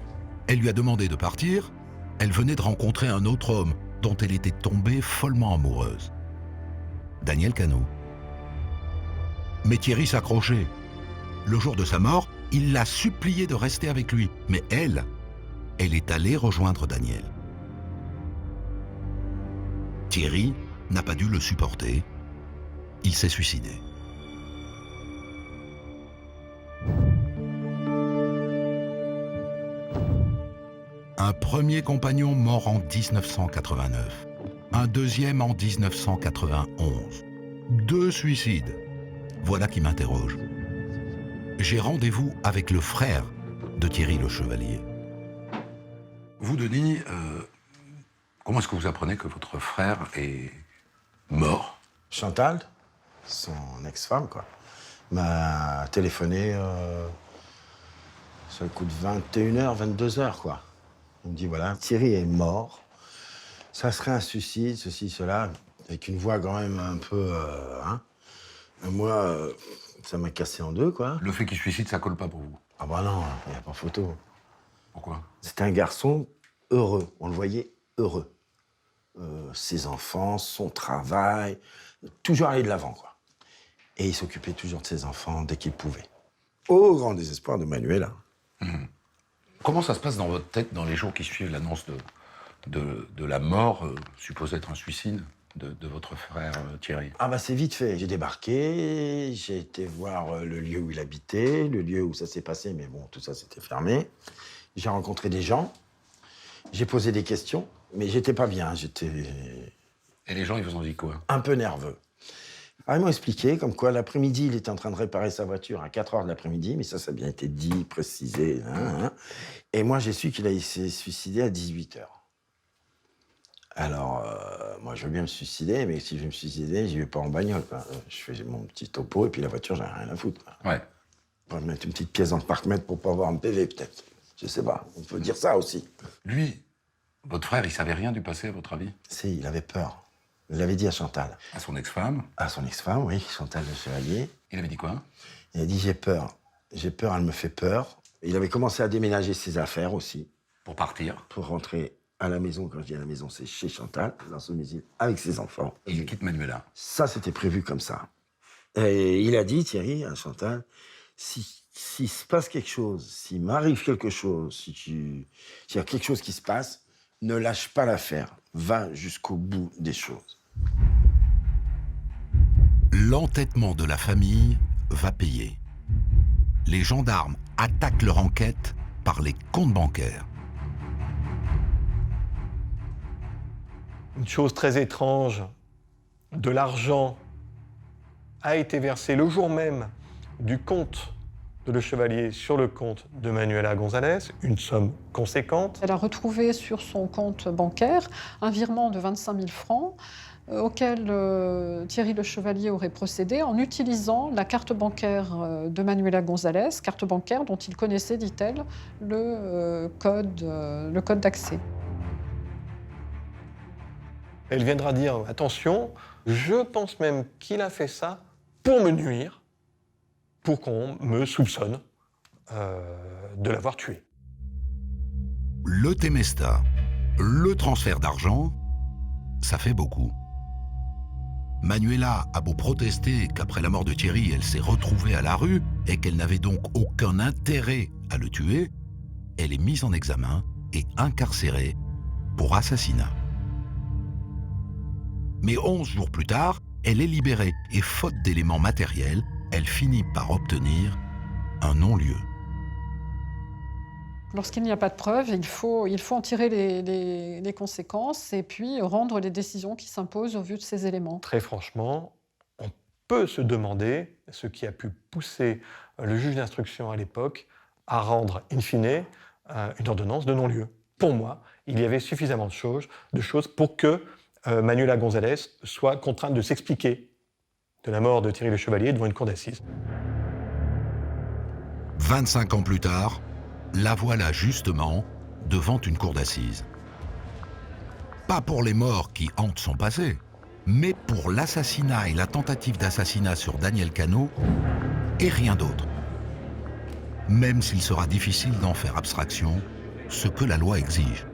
Elle lui a demandé de partir. Elle venait de rencontrer un autre homme dont elle était tombée follement amoureuse. Daniel Cano. Mais Thierry s'accrochait. Le jour de sa mort, il l'a supplié de rester avec lui. Mais elle est allée rejoindre Daniel. Thierry n'a pas dû le supporter. Il s'est suicidé. Un premier compagnon mort en 1989. Un deuxième en 1991. 2 suicides. Voilà qui m'interroge. J'ai rendez-vous avec le frère de Thierry Le Chevalier. Vous, Denis, comment est-ce que vous apprenez que votre frère est mort? Chantal, son ex-femme, quoi, m'a téléphoné sur le coup de 21h, 22h, quoi. On me dit, voilà, Thierry est mort, ça serait un suicide, ceci, cela, avec une voix quand même un peu... Moi, ça m'a cassé en deux, quoi. Le fait qu'il suicide, ça colle pas pour vous? Ah bah non, il n'y a pas photo. Pourquoi? C'était un garçon heureux, on le voyait heureux. Ses enfants, son travail, toujours aller de l'avant, quoi. Et il s'occupait toujours de ses enfants dès qu'il pouvait. Au grand désespoir de Manuela. Comment ça se passe dans votre tête dans les jours qui suivent l'annonce de la mort, supposée être un suicide, de votre frère Thierry? Ah bah c'est vite fait. J'ai débarqué, j'ai été voir le lieu où il habitait, le lieu où ça s'est passé, mais bon, tout ça c'était fermé. J'ai rencontré des gens, j'ai posé des questions, mais j'étais pas bien, j'étais... Et les gens, ils vous ont dit quoi? Un peu nerveux. Alors, ils m'ont expliqué comme quoi l'après-midi, il était en train de réparer sa voiture à 4h de l'après-midi, mais ça a bien été dit, précisé. Et moi, j'ai su qu'il s'est suicidé à 18h. Alors, moi, je veux bien me suicider, mais si je vais me suicider, j'y vais pas en bagnole, quoi. Je fais mon petit topo, et puis la voiture, j'en ai rien à foutre, quoi. Ouais. On va mettre une petite pièce dans le parc-mètre pour pas avoir un PV, peut-être. Je sais pas, on peut dire ça aussi. Lui, votre frère, il savait rien du passé, à votre avis? Si, il avait peur. Il l'avait dit à Chantal. À son ex-femme? À son ex-femme, oui, Chantal Le Chevalier. Il avait dit quoi? Il a dit, j'ai peur. J'ai peur, elle me fait peur. Il avait commencé à déménager ses affaires aussi. Pour partir? Pour rentrer à la maison. Quand je dis à la maison, c'est chez Chantal, dans son usine, avec ses enfants. Et il quitte Manuela. Ça, c'était prévu comme ça. Et il a dit, Thierry, à Chantal, s'il se passe quelque chose, s'il m'arrive quelque chose, s'il y a quelque chose qui se passe, ne lâche pas l'affaire. Va jusqu'au bout des choses. L'entêtement de la famille va payer. Les gendarmes attaquent leur enquête par les comptes bancaires. Une chose très étrange, de l'argent a été versé le jour même du compte de Le Chevalier sur le compte de Manuela González, une somme conséquente. Elle a retrouvé sur son compte bancaire un virement de 25 000 francs auquel Thierry Le Chevalier aurait procédé en utilisant la carte bancaire de Manuela González, carte bancaire dont il connaissait, dit-elle, le code d'accès. Elle viendra dire, attention, je pense même qu'il a fait ça pour me nuire, pour qu'on me soupçonne de l'avoir tué. Le Temesta, le transfert d'argent, ça fait beaucoup. Manuela a beau protester qu'après la mort de Thierry, elle s'est retrouvée à la rue et qu'elle n'avait donc aucun intérêt à le tuer, elle est mise en examen et incarcérée pour assassinat. Mais 11 jours plus tard, elle est libérée et faute d'éléments matériels, elle finit par obtenir un non-lieu. Lorsqu'il n'y a pas de preuves, il faut en tirer les conséquences et puis rendre les décisions qui s'imposent au vu de ces éléments. Très franchement, on peut se demander ce qui a pu pousser le juge d'instruction à l'époque à rendre, in fine, une ordonnance de non-lieu. Pour moi, il y avait suffisamment de choses pour que Manuela González soit contrainte de s'expliquer de la mort de Thierry Le Chevalier devant une cour d'assises. 25 ans plus tard, la voilà justement devant une cour d'assises. Pas pour les morts qui hantent son passé, mais pour l'assassinat et la tentative d'assassinat sur Daniel Cano et rien d'autre. Même s'il sera difficile d'en faire abstraction, ce que la loi exige.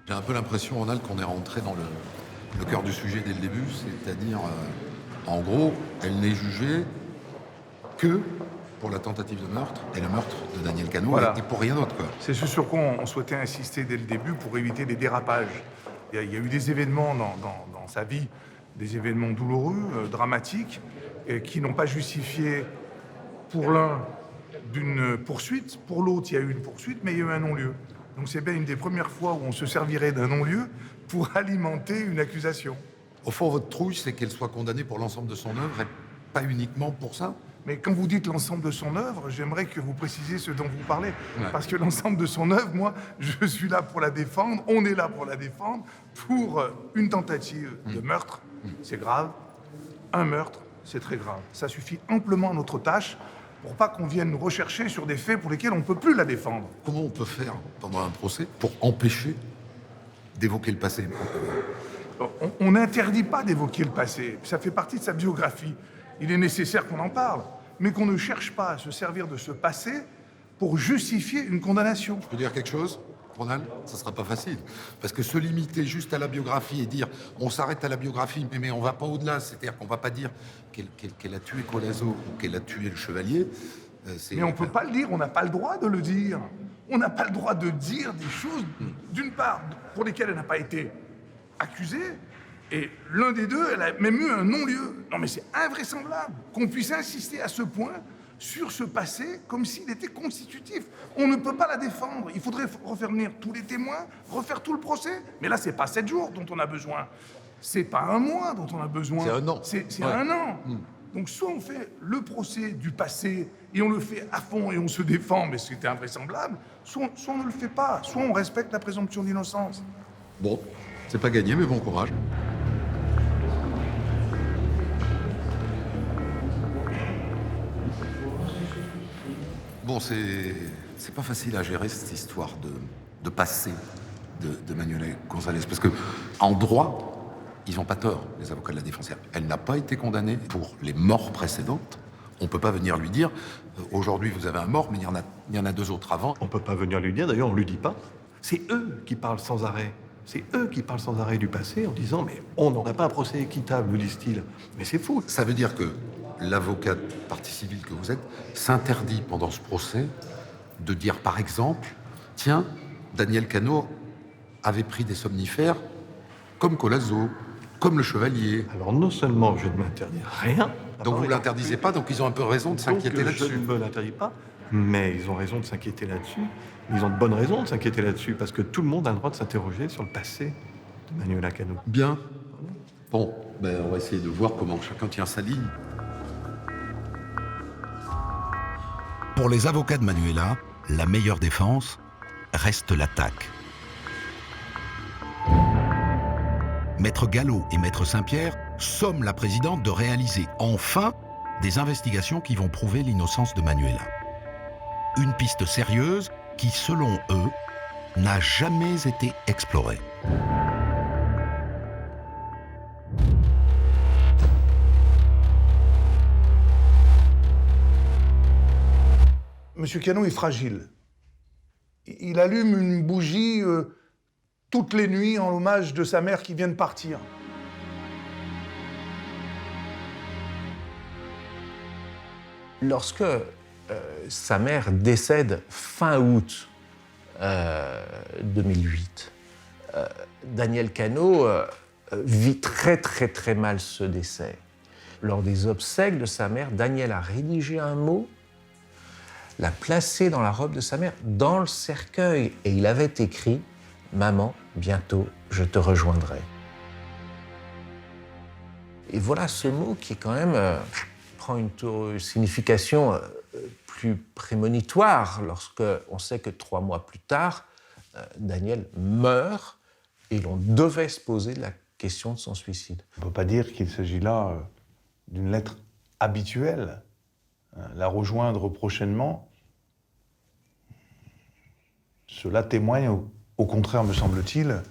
J'ai un peu l'impression, Ronald, qu'on est rentré dans le cœur du sujet dès le début, c'est-à-dire, en gros, elle n'est jugée que pour la tentative de meurtre et le meurtre de Daniel Cano, Voilà. et pour rien d'autre, quoi. C'est ce sur quoi on souhaitait insister dès le début pour éviter les dérapages. Il y a eu des événements dans sa vie, des événements douloureux, dramatiques, qui n'ont pas justifié pour l'un d'une poursuite, pour l'autre il y a eu une poursuite, mais il y a eu un non-lieu. Donc c'est bien une des premières fois où on se servirait d'un non-lieu pour alimenter une accusation. Au fond, votre trouille, c'est qu'elle soit condamnée pour l'ensemble de son œuvre et pas uniquement pour ça. Mais quand vous dites l'ensemble de son œuvre, j'aimerais que vous précisiez ce dont vous parlez. Ouais. Parce que l'ensemble de son œuvre, moi, je suis là pour la défendre, on est là pour la défendre, pour une tentative de meurtre, c'est grave. Un meurtre, c'est très grave. Ça suffit amplement à notre tâche pour pas qu'on vienne nous rechercher sur des faits pour lesquels on ne peut plus la défendre. Comment on peut faire pendant un procès pour empêcher d'évoquer le passé? On n'interdit pas d'évoquer le passé, ça fait partie de sa biographie. Il est nécessaire qu'on en parle, mais qu'on ne cherche pas à se servir de ce passé pour justifier une condamnation. Je peux dire quelque chose, Ronald? Ça sera pas facile. Parce que se limiter juste à la biographie et dire on s'arrête à la biographie, mais on va pas au-delà, c'est-à-dire qu'on va pas dire qu'elle a tué Collazo ou qu'elle a tué le Chevalier. Mais on peut pas le dire, on n'a pas le droit de le dire. On n'a pas le droit de dire des choses, d'une part, pour lesquelles elle n'a pas été accusée, et l'un des deux, elle a même eu un non-lieu. Non mais c'est invraisemblable qu'on puisse insister à ce point sur ce passé comme s'il était constitutif. On ne peut pas la défendre. Il faudrait refaire venir tous les témoins, refaire tout le procès. Mais là, c'est pas 7 jours dont on a besoin. C'est pas un mois dont on a besoin. C'est un an. C'est Ouais. un an. Donc soit on fait le procès du passé et on le fait à fond et on se défend, mais c'était invraisemblable, soit on ne le fait pas, soit on respecte la présomption d'innocence. Bon, c'est pas gagné, mais bon courage. Bon, c'est pas facile à gérer cette histoire de passé de Manuela González, parce que en droit, ils n'ont pas tort, les avocats de la défense. Elle n'a pas été condamnée pour les morts précédentes. On ne peut pas venir lui dire aujourd'hui vous avez un mort, mais il y en a 2 autres avant. On ne peut pas venir lui dire, d'ailleurs on ne lui dit pas. C'est eux qui parlent sans arrêt. C'est eux qui parlent sans arrêt du passé en disant mais on n'aurait pas un procès équitable, disent-ils. Mais c'est fou. Ça veut dire que l'avocat de partie civile que vous êtes s'interdit pendant ce procès de dire par exemple tiens, Daniel Cano avait pris des somnifères comme Collazo, comme le Chevalier. Alors non seulement je ne m'interdis rien. Donc vous ne l'interdisez pas, donc ils ont un peu raison de s'inquiéter là-dessus. Je ne me l'interdis pas, mais ils ont raison de s'inquiéter là-dessus. Ils ont de bonnes raisons de s'inquiéter là-dessus, parce que tout le monde a le droit de s'interroger sur le passé de Manuela Cano. Bien. Bon, on va essayer de voir comment chacun tient sa ligne. Pour les avocats de Manuela, la meilleure défense reste l'attaque. Maître Gallo et Maître Saint-Pierre somment la présidente de réaliser enfin des investigations qui vont prouver l'innocence de Manuela. Une piste sérieuse qui, selon eux, n'a jamais été explorée. Monsieur Cano est fragile. Il allume une bougie toutes les nuits en hommage de sa mère qui vient de partir. Lorsque sa mère décède fin août 2008, Daniel Cano vit très mal ce décès. Lors des obsèques de sa mère, Daniel a rédigé un mot, l'a placé dans la robe de sa mère, dans le cercueil, et il avait écrit « Maman, bientôt, je te rejoindrai ». Et voilà ce mot qui, quand même, prend une signification plus prémonitoire lorsque on sait que 3 mois plus tard, Daniel meurt et l'on devait se poser la question de son suicide. On ne peut pas dire qu'il s'agit là d'une lettre habituelle. La rejoindre prochainement, cela témoigne, au contraire, me semble-t-il,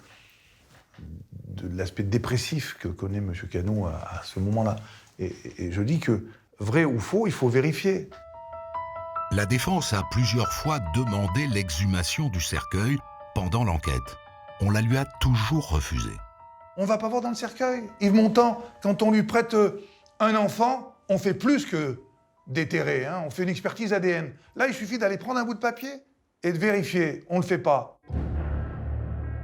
de l'aspect dépressif que connaît M. Cano à ce moment-là. Et je dis que, vrai ou faux, il faut vérifier. La défense a plusieurs fois demandé l'exhumation du cercueil pendant l'enquête. On la lui a toujours refusée. On ne va pas voir dans le cercueil. Yves Montand, quand on lui prête un enfant, on fait plus que déterrer, hein. On fait une expertise ADN. Là, il suffit d'aller prendre un bout de papier et de vérifier. On ne le fait pas.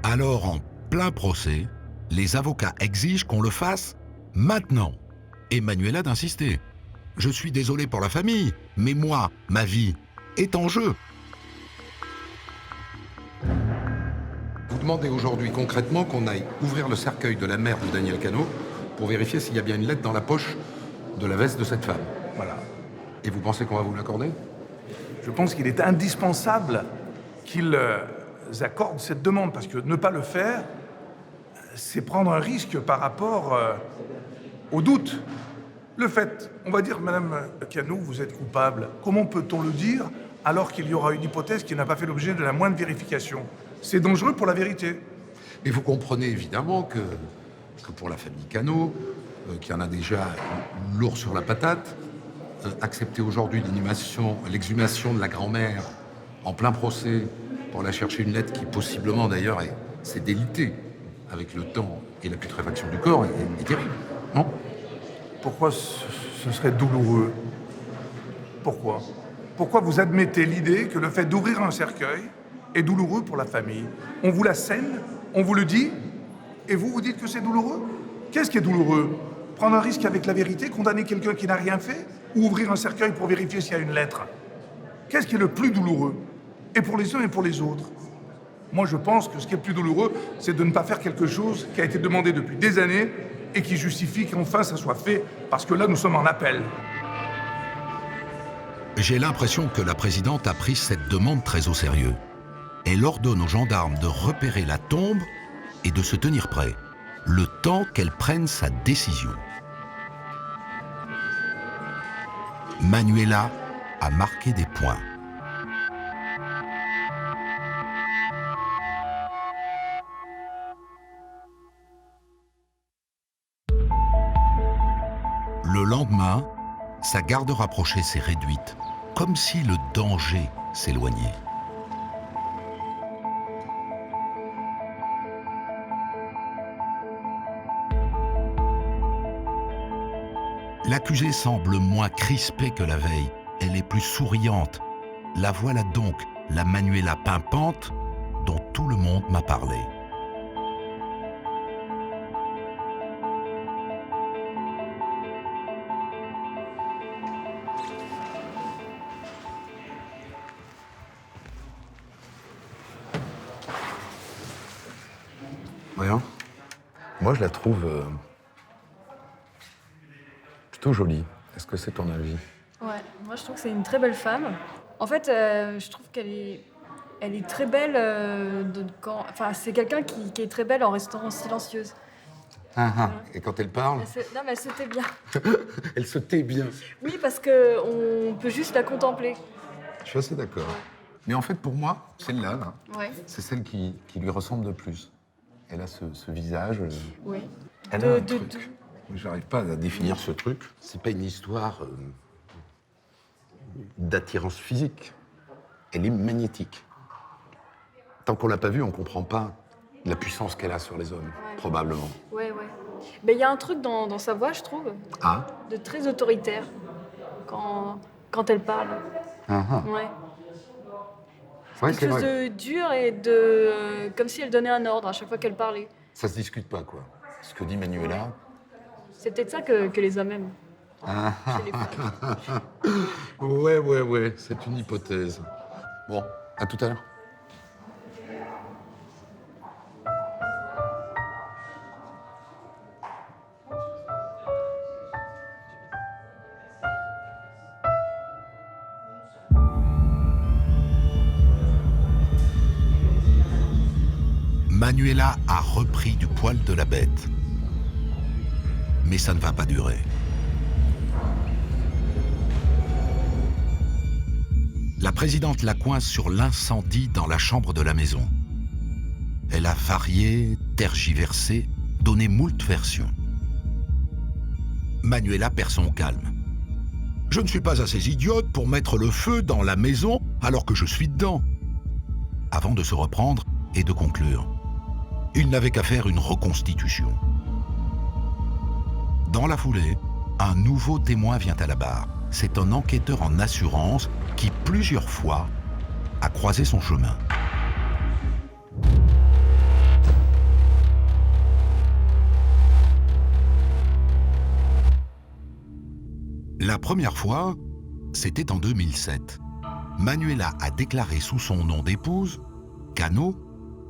Alors, en plein procès, les avocats exigent qu'on le fasse maintenant. Et Manuela d'insister. Je suis désolé pour la famille, mais moi, ma vie est en jeu. Vous demandez aujourd'hui concrètement qu'on aille ouvrir le cercueil de la mère de Daniel Cano pour vérifier s'il y a bien une lettre dans la poche de la veste de cette femme. Voilà. Et vous pensez qu'on va vous l'accorder ? Je pense qu'il est indispensable qu'ils accordent cette demande, parce que ne pas le faire, c'est prendre un risque par rapport au doute. Le fait, on va dire, Madame Cano, vous êtes coupable. Comment peut-on le dire alors qu'il y aura une hypothèse qui n'a pas fait l'objet de la moindre vérification ? C'est dangereux pour la vérité. Et vous comprenez évidemment que pour la famille Cano, qui en a déjà lourd sur la patate, accepter aujourd'hui l'exhumation de la grand-mère en plein procès pour aller chercher une lettre qui possiblement d'ailleurs s'est délitée avec le temps et la putréfaction du corps est terrible, non ? Pourquoi ce serait douloureux ? Pourquoi ? Pourquoi vous admettez l'idée que le fait d'ouvrir un cercueil est douloureux pour la famille ? On vous la scène, on vous le dit, et vous dites que c'est douloureux ? Qu'est-ce qui est douloureux ? Prendre un risque avec la vérité, condamner quelqu'un qui n'a rien fait, ou ouvrir un cercueil pour vérifier s'il y a une lettre ? Qu'est-ce qui est le plus douloureux ? Et pour les uns et pour les autres ? Moi, je pense que ce qui est le plus douloureux, c'est de ne pas faire quelque chose qui a été demandé depuis des années et qui justifie qu'enfin ça soit fait, parce que là, nous sommes en appel. J'ai l'impression que la présidente a pris cette demande très au sérieux. Elle ordonne aux gendarmes de repérer la tombe et de se tenir prêts, le temps qu'elle prenne sa décision. Manuela a marqué des points. Le lendemain, sa garde rapprochée s'est réduite, comme si le danger s'éloignait. L'accusée semble moins crispée que la veille. Elle est plus souriante. La voilà donc, la Manuela pimpante dont tout le monde m'a parlé. Rien. Moi, je la trouve plutôt jolie. Est-ce que c'est ton avis? Ouais, moi je trouve que c'est une très belle femme. En fait, je trouve qu'elle est très belle Enfin, c'est quelqu'un qui est très belle en restant silencieuse. Et quand elle parle? Non, mais elle se tait bien. Elle se tait bien. Oui, parce qu'on peut juste la contempler. Je suis assez d'accord. Mais en fait, pour moi, celle-là, là, Ouais. c'est celle qui lui ressemble le plus. Elle a ce visage. Oui. Elle a un truc. J'arrive pas à définir ce truc. C'est pas une histoire d'attirance physique. Elle est magnétique. Tant qu'on l'a pas vue, on comprend pas la puissance qu'elle a sur les hommes, probablement. Ouais. Mais il y a un truc dans sa voix, je trouve, Ah. de très autoritaire quand elle parle. Ouais. Ouais, Quelque c'est chose vrai. de dur et comme si elle donnait un ordre à chaque fois qu'elle parlait. Ça se discute pas, quoi. Ce que dit Manuela. C'est peut-être ça que les hommes aiment. Chez les femmes. Ouais, c'est une hypothèse. Bon, à tout à l'heure. Manuela a repris du poil de la bête. Mais ça ne va pas durer. La présidente la coince sur l'incendie dans la chambre de la maison. Elle a varié, tergiversé, donné moult versions. Manuela perd son calme. Je ne suis pas assez idiote pour mettre le feu dans la maison alors que je suis dedans. Avant de se reprendre et de conclure. Il n'avait qu'à faire une reconstitution. Dans la foulée, un nouveau témoin vient à la barre. C'est un enquêteur en assurance qui, plusieurs fois, a croisé son chemin. La première fois, c'était en 2007. Manuela a déclaré sous son nom d'épouse, Cano,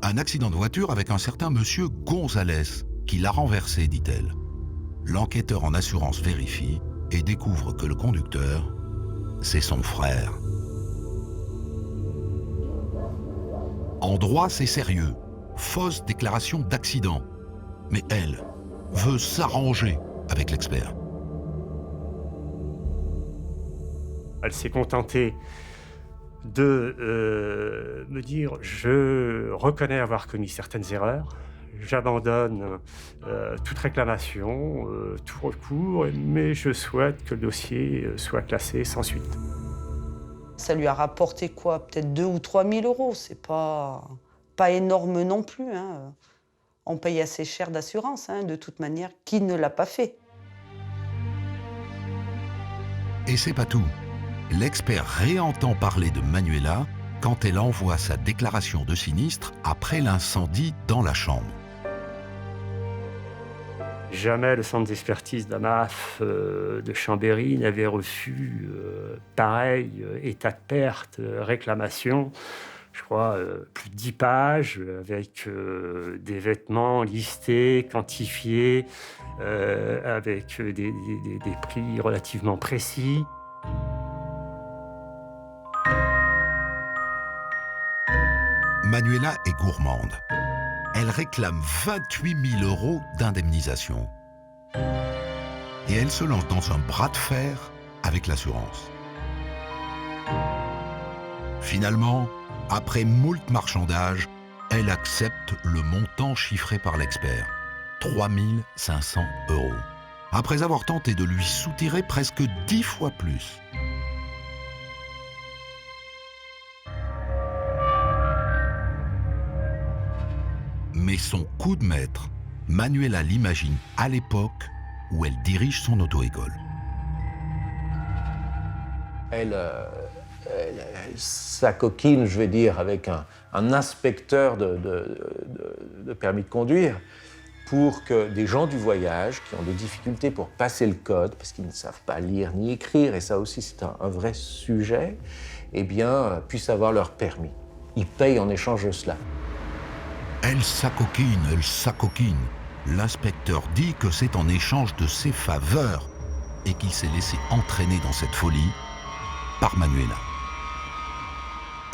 un accident de voiture avec un certain monsieur Gonzalez, qui l'a renversé, dit-elle. L'enquêteur en assurance vérifie et découvre que le conducteur, c'est son frère. En droit, c'est sérieux. Fausse déclaration d'accident. Mais elle veut s'arranger avec l'expert. Elle s'est contentée de me dire « Je reconnais avoir commis certaines erreurs, j'abandonne toute réclamation, tout recours, mais je souhaite que le dossier soit classé sans suite. » Ça lui a rapporté quoi? Peut-être 2 ou 3 000 euros. C'est pas énorme non plus. Hein. On paye assez cher d'assurance, hein, de toute manière. Qui ne l'a pas fait? Et c'est pas tout. L'expert réentend parler de Manuela quand elle envoie sa déclaration de sinistre après l'incendie dans la chambre. Jamais le centre d'expertise d'AMAF de Chambéry n'avait reçu pareil état de perte, réclamation. Je crois plus de 10 pages avec des vêtements listés, quantifiés, avec des prix relativement précis. Manuela est gourmande. Elle réclame 28 000 euros d'indemnisation. Et elle se lance dans un bras de fer avec l'assurance. Finalement, après moult marchandages, elle accepte le montant chiffré par l'expert, 3 500 euros. après avoir tenté de lui soutirer presque 10 fois plus. Mais son coup de maître, Manuela l'imagine à l'époque où elle dirige son auto-école. Elle s'acoquine, je vais dire, avec un inspecteur de permis de conduire pour que des gens du voyage qui ont des difficultés pour passer le code, parce qu'ils ne savent pas lire ni écrire, et ça aussi c'est un vrai sujet, eh bien, puissent avoir leur permis. Ils payent en échange de cela. Elle s'acoquine. L'inspecteur dit que c'est en échange de ses faveurs et qu'il s'est laissé entraîner dans cette folie par Manuela.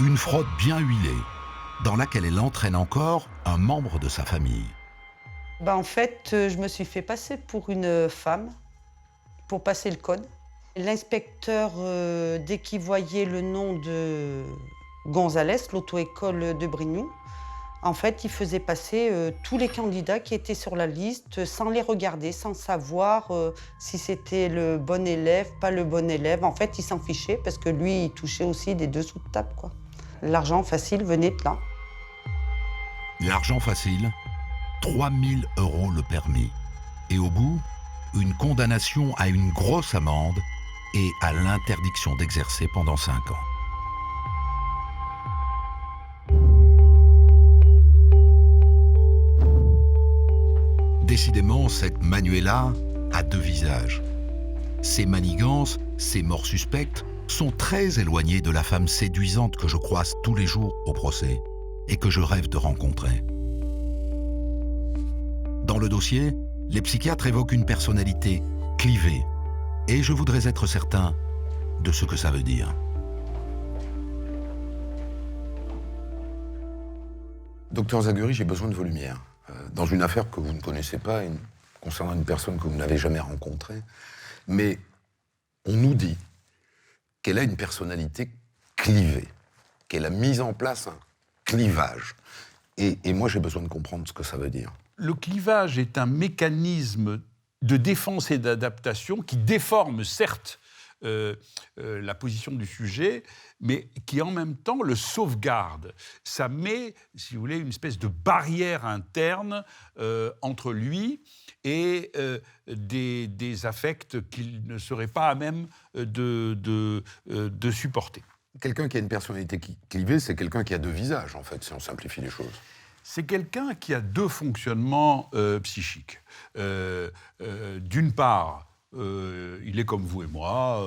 Une fraude bien huilée, dans laquelle elle entraîne encore un membre de sa famille. En fait, je me suis fait passer pour une femme, pour passer le code. L'inspecteur, dès qu'il voyait le nom de Gonzalez, l'auto-école de Brignoux, en fait, il faisait passer tous les candidats qui étaient sur la liste sans les regarder, sans savoir si c'était le bon élève, pas le bon élève. En fait, il s'en fichait parce que lui, il touchait aussi des dessous de table, quoi. L'argent facile venait de là. L'argent facile, 3 000 € le permis. Et au bout, une condamnation à une grosse amende et à l'interdiction d'exercer pendant 5 ans. Décidément, cette Manuela a 2 visages. Ses manigances, ses morts suspectes sont très éloignées de la femme séduisante que je croise tous les jours au procès et que je rêve de rencontrer. Dans le dossier, les psychiatres évoquent une personnalité clivée et je voudrais être certain de ce que ça veut dire. Docteur Zaguri, j'ai besoin de vos lumières. Dans une affaire que vous ne connaissez pas, concernant une personne que vous n'avez jamais rencontrée, mais on nous dit qu'elle a une personnalité clivée, qu'elle a mis en place un clivage. Et moi, j'ai besoin de comprendre ce que ça veut dire. Le clivage est un mécanisme de défense et d'adaptation qui déforme, certes, la position du sujet, mais qui en même temps le sauvegarde. Ça met, si vous voulez, une espèce de barrière interne entre lui et des affects qu'il ne serait pas à même de supporter. Quelqu'un qui a une personnalité clivée, c'est quelqu'un qui a 2 visages, en fait, si on simplifie les choses. C'est quelqu'un qui a 2 fonctionnements psychiques. D'une part, il est comme vous et moi,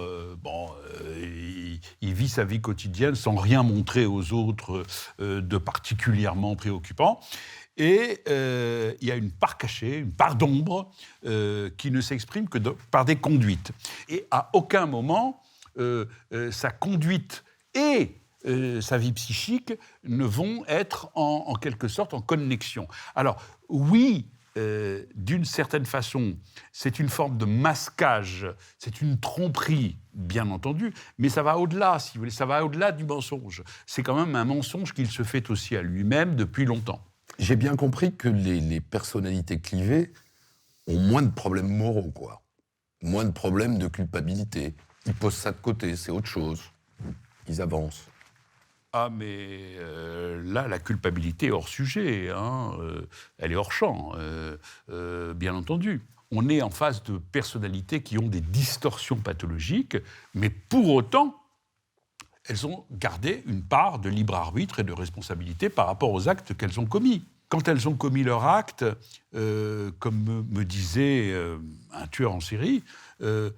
il vit sa vie quotidienne sans rien montrer aux autres de particulièrement préoccupant. Et il y a une part cachée, une part d'ombre qui ne s'exprime que par des conduites. Et à aucun moment, sa conduite et sa vie psychique ne vont être en quelque sorte en connexion. Alors oui, d'une certaine façon, c'est une forme de masquage, c'est une tromperie, bien entendu, mais ça va au-delà, si vous voulez, ça va au-delà du mensonge. C'est quand même un mensonge qu'il se fait aussi à lui-même depuis longtemps. J'ai bien compris que les personnalités clivées ont moins de problèmes moraux, quoi. Moins de problèmes de culpabilité. Ils posent ça de côté, c'est autre chose. Ils avancent. Ah, mais là, la culpabilité est hors sujet, hein, elle est hors champ, bien entendu. On est en face de personnalités qui ont des distorsions pathologiques, mais pour autant, elles ont gardé une part de libre arbitre et de responsabilité par rapport aux actes qu'elles ont commis. Quand elles ont commis leur acte, comme me disait un tueur en série,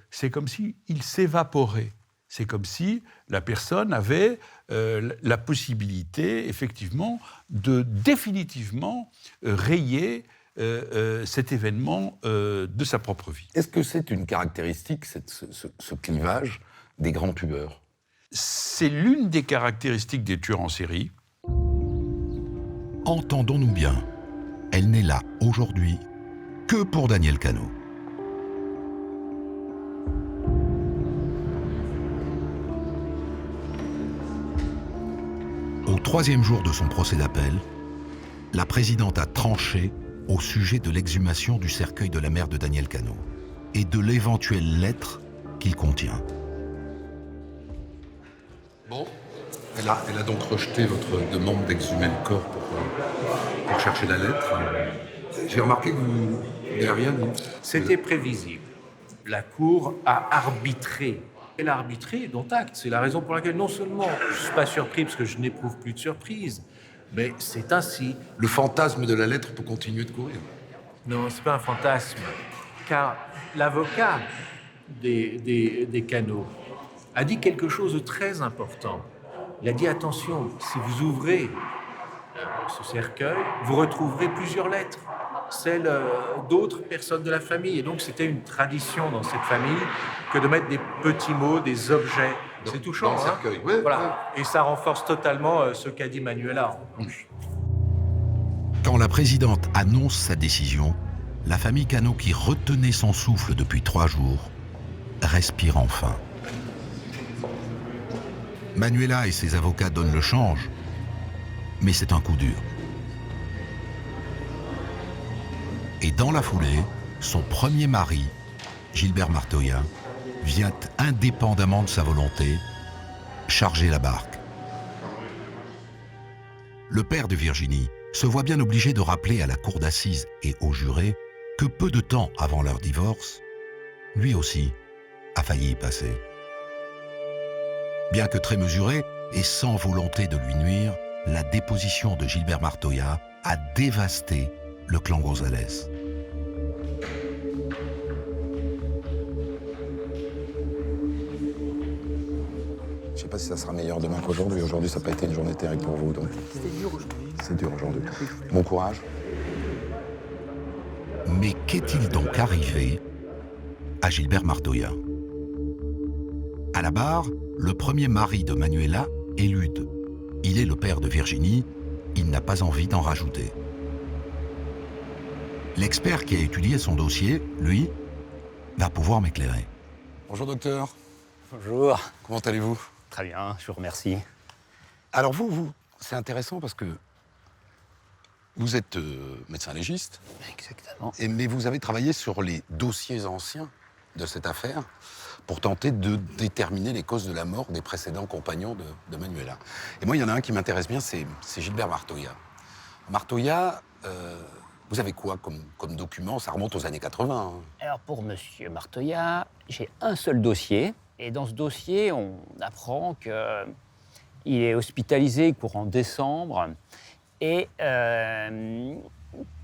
c'est comme s'il s'évaporait. C'est comme si la personne avait la possibilité, effectivement, de définitivement rayer cet événement de sa propre vie. Est-ce que c'est une caractéristique, ce clivage, des grands tueurs ? C'est l'une des caractéristiques des tueurs en série. Entendons-nous bien, elle n'est là aujourd'hui que pour Daniel Cano. Au 3e jour de son procès d'appel, la présidente a tranché au sujet de l'exhumation du cercueil de la mère de Daniel Cano. et de l'éventuelle lettre qu'il contient. Bon, elle a donc rejeté votre demande d'exhumer le corps pour chercher la lettre. J'ai remarqué que vous n'avez rien dit. C'était prévisible. La Cour a arbitré. Elle a arbitré, dont acte. C'est la raison pour laquelle non seulement je ne suis pas surpris parce que je n'éprouve plus de surprise, mais c'est ainsi. Le fantasme de la lettre peut continuer de courir. Non, c'est pas un fantasme. Car l'avocat des Cano a dit quelque chose de très important. Il a dit, attention, si vous ouvrez ce cercueil, vous retrouverez plusieurs lettres, celles d'autres personnes de la famille. Et donc, c'était une tradition dans cette famille que de mettre des petits mots, des objets. C'est touchant, dans le cercueil. Ouais, voilà. ouais. Et ça renforce totalement ce qu'a dit Manuela. Quand la présidente annonce sa décision, la famille Cano, qui retenait son souffle depuis 3 jours, respire enfin. Manuela et ses avocats donnent le change, mais c'est un coup dur. Et dans la foulée, son premier mari, Gilbert Martoya, vient indépendamment de sa volonté charger la barque. Le père de Virginie se voit bien obligé de rappeler à la cour d'assises et aux jurés que peu de temps avant leur divorce, lui aussi a failli y passer. Bien que très mesurée et sans volonté de lui nuire, la déposition de Gilbert Martoya a dévasté le clan González. Je ne sais pas si ça sera meilleur demain qu'aujourd'hui. Aujourd'hui, ça n'a pas été une journée terrible pour vous. Donc... C'était dur aujourd'hui. C'est dur aujourd'hui. Bon courage. Mais qu'est-il donc arrivé à Gilbert Martoya? À la barre, le premier mari de Manuela élude. Il est le père de Virginie, il n'a pas envie d'en rajouter. L'expert qui a étudié son dossier, lui, va pouvoir m'éclairer. Bonjour docteur. Bonjour. Comment allez-vous? Très bien, je vous remercie. Alors vous, c'est intéressant parce que vous êtes médecin légiste. Exactement. Mais vous avez travaillé sur les dossiers anciens de cette affaire pour tenter de déterminer les causes de la mort des précédents compagnons de Manuela. Et moi, il y en a un qui m'intéresse bien, c'est Gilbert Martoya. Martoya, vous avez quoi comme document? Ça remonte aux années 80. Hein. Alors pour monsieur Martoya, j'ai un seul dossier. Et dans ce dossier, on apprend qu'il est hospitalisé courant décembre et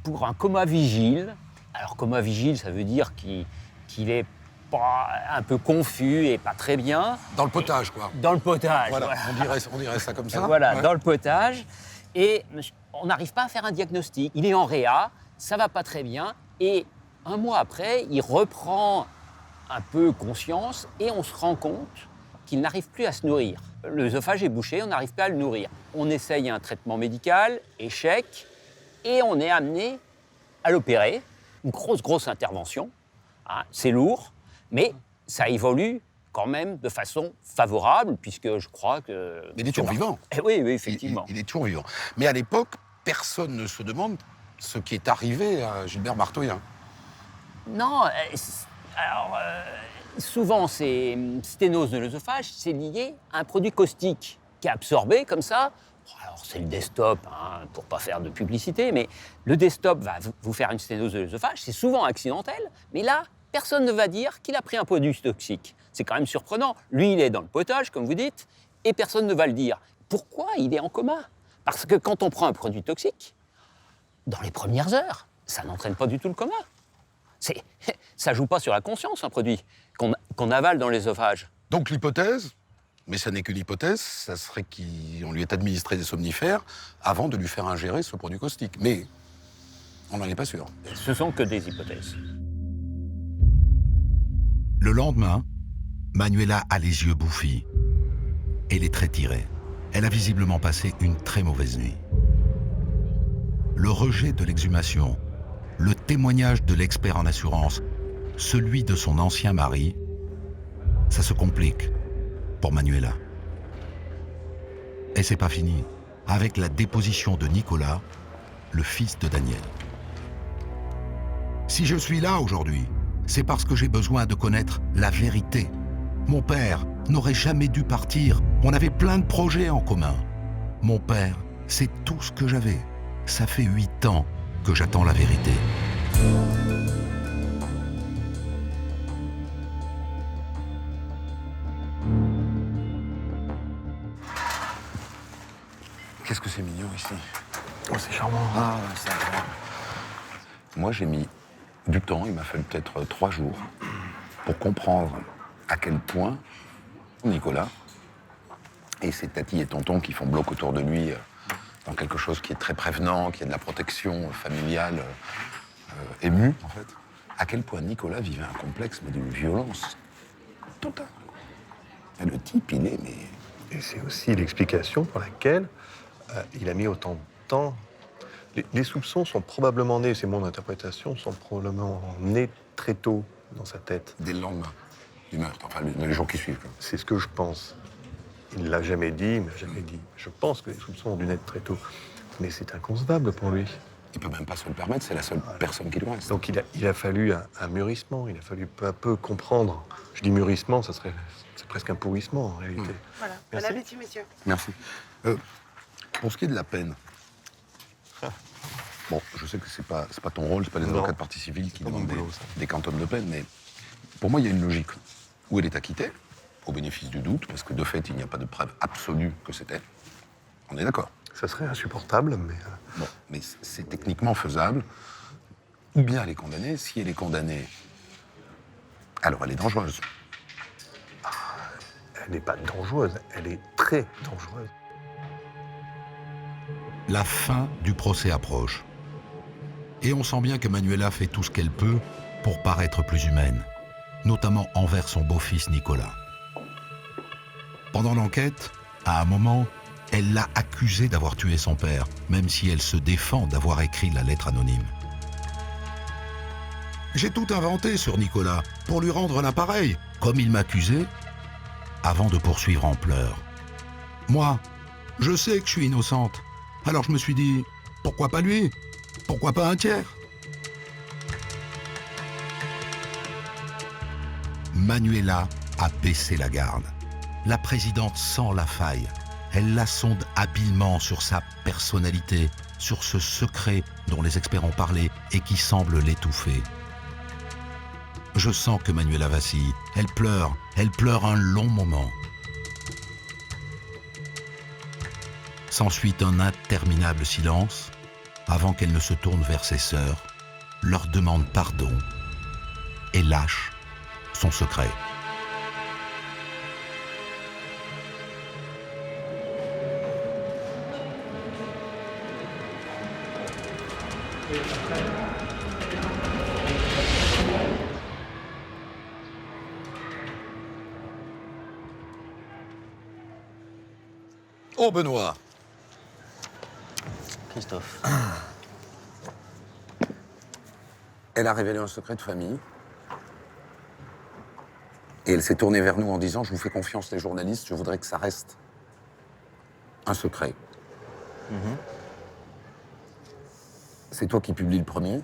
pour un coma vigile. Alors coma vigile, ça veut dire qu'il est pas un peu confus et pas très bien. Dans le potage, quoi. Dans le potage, voilà. Voilà. On dirait ça comme ça. Voilà, ouais. Dans le potage. Et on n'arrive pas à faire un diagnostic. Il est en réa, ça va pas très bien. Et un mois après, il reprend un peu conscience et on se rend compte qu'il n'arrive plus à se nourrir. L'œsophage est bouché, on n'arrive pas à le nourrir. On essaye un traitement médical, échec, et on est amené à l'opérer. Une grosse intervention. Hein, c'est lourd, mais ça évolue quand même de façon favorable, puisque je crois que... Mais il est toujours vivant. Oui, effectivement. Il est toujours vivant. Mais à l'époque, personne ne se demande ce qui est arrivé à Gilbert Martoya. Non, alors, souvent, ces sténoses de l'œsophage, c'est lié à un produit caustique qui est absorbé comme ça. Alors, c'est le Destop, hein, pour pas faire de publicité, mais le Destop va vous faire une sténose de l'œsophage. C'est souvent accidentel, mais là, personne ne va dire qu'il a pris un produit toxique. C'est quand même surprenant. Lui, il est dans le potage, comme vous dites, et personne ne va le dire. Pourquoi il est en coma? Parce que quand on prend un produit toxique, dans les premières heures, ça n'entraîne pas du tout le coma. Ça joue pas sur la conscience, un produit qu'on avale dans l'œsophage. Donc l'hypothèse, mais ça n'est qu'une hypothèse, ça serait qu'on lui ait administré des somnifères avant de lui faire ingérer ce produit caustique. Mais on n'en est pas sûr. Ce sont que des hypothèses. Le lendemain, Manuela a les yeux bouffis et les traits tirés. Elle a visiblement passé une très mauvaise nuit. Le rejet de l'exhumation, le témoignage de l'expert en assurance, celui de son ancien mari, ça se complique pour Manuela. Et c'est pas fini, avec la déposition de Nicolas, le fils de Daniel. Si je suis là aujourd'hui, c'est parce que j'ai besoin de connaître la vérité. Mon père n'aurait jamais dû partir. On avait plein de projets en commun. Mon père, c'est tout ce que j'avais. Ça fait 8 ans que j'attends la vérité. Qu'est-ce que c'est mignon ici. Oh, c'est charmant. Ah, c'est agréable. Moi, j'ai mis du temps, il m'a fallu peut-être 3 jours, pour comprendre à quel point Nicolas et ses tatis et tontons qui font bloc autour de lui dans quelque chose qui est très prévenant, qui est de la protection familiale émue, en fait, à quel point Nicolas vivait un complexe, mais d'une violence totale. Et le type, il est, mais... Et c'est aussi l'explication pour laquelle il a mis autant de temps. Les soupçons sont probablement nés, c'est mon interprétation, sont probablement nés très tôt dans sa tête. Dès le lendemain du meurtre, enfin les jours qui suivent. C'est ce que je pense. Il ne l'a jamais dit, il m'a jamais dit. Je pense que les soupçons ont dû naître très tôt. Mais c'est inconcevable pour lui. Il peut même pas se le permettre, c'est la seule personne qui lui reste. Donc il a fallu un mûrissement, il a fallu peu à peu comprendre. Je dis mûrissement, c'est presque un pourrissement en réalité. Voilà. Merci. Bon appétit, messieurs. Merci. Pour ce qui est de la peine, bon, je sais que c'est pas ton rôle, c'est pas les avocats de partie civile qui demandent des quantums de peine, mais pour moi, il y a une logique où elle est acquittée, au bénéfice du doute, parce que de fait, il n'y a pas de preuve absolue que c'était. On est d'accord. Ça serait insupportable, mais... Bon, mais c'est techniquement faisable. Ou bien elle est condamnée. Si elle est condamnée, alors elle est dangereuse. Elle n'est pas dangereuse, elle est très dangereuse. La fin du procès approche. Et on sent bien que Manuela fait tout ce qu'elle peut pour paraître plus humaine, notamment envers son beau-fils Nicolas. Pendant l'enquête, à un moment, elle l'a accusé d'avoir tué son père, même si elle se défend d'avoir écrit la lettre anonyme. J'ai tout inventé sur Nicolas pour lui rendre l'appareil, comme il m'accusait, avant de poursuivre en pleurs. Moi, je sais que je suis innocente. Alors je me suis dit, pourquoi pas lui? Pourquoi pas un tiers? Manuela a baissé la garde. La présidente sent la faille. Elle la sonde habilement sur sa personnalité, sur ce secret dont les experts ont parlé et qui semble l'étouffer. Je sens que Manuela vacille. Elle pleure un long moment. S'ensuit un interminable silence avant qu'elle ne se tourne vers ses sœurs, leur demande pardon et lâche son secret. Oh, Benoît! Christophe. Elle a révélé un secret de famille. Et elle s'est tournée vers nous en disant, je vous fais confiance les journalistes, je voudrais que ça reste un secret. C'est toi qui publies le premier,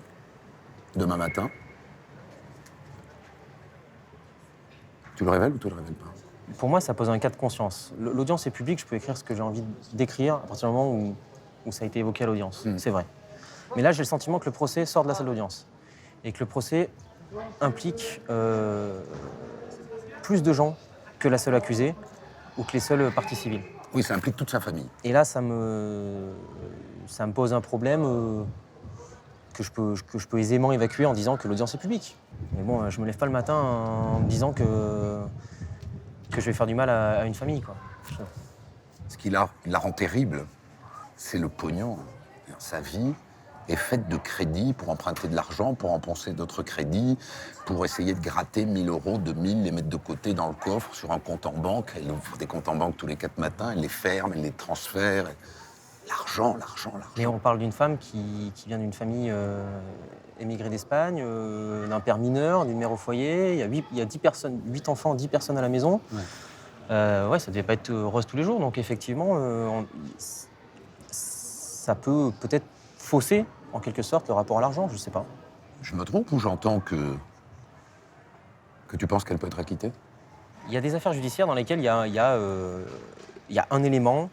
demain matin. Tu le révèles ou tu le révèles pas? Pour moi, ça pose un cas de conscience. L'audience est publique, je peux écrire ce que j'ai envie d'écrire à partir du moment où ça a été évoqué à l'audience. C'est vrai. Mais là, j'ai le sentiment que le procès sort de la salle d'audience. Et que le procès implique plus de gens que la seule accusée ou que les seules parties civiles. Oui, ça implique toute sa famille. Et là, ça me pose un problème que je peux aisément évacuer en disant que l'audience est publique. Mais bon, je me lève pas le matin en me disant que je vais faire du mal à une famille, quoi. Ce qui la rend terrible, c'est le pognon. Sa vie est faite de crédits pour emprunter de l'argent, pour emponcer d'autres crédits, pour essayer de gratter 1 000 euros, 2 000, les mettre de côté dans le coffre, sur un compte en banque. Elle ouvre des comptes en banque tous les 4 matins, elle les ferme, elle les transfère. L'argent. Mais on parle d'une femme qui vient d'une famille émigrée d'Espagne, d'un père mineur, d'une mère au foyer. Il y a 10 personnes, 8 enfants, 10 personnes à la maison. Ouais, ça devait pas être rose tous les jours. Donc effectivement, ça peut peut-être fausser, en quelque sorte, le rapport à l'argent, je sais pas. Je me trompe ou j'entends que Que tu penses qu'elle peut être acquittée? Il y a des affaires judiciaires dans lesquelles il y a un élément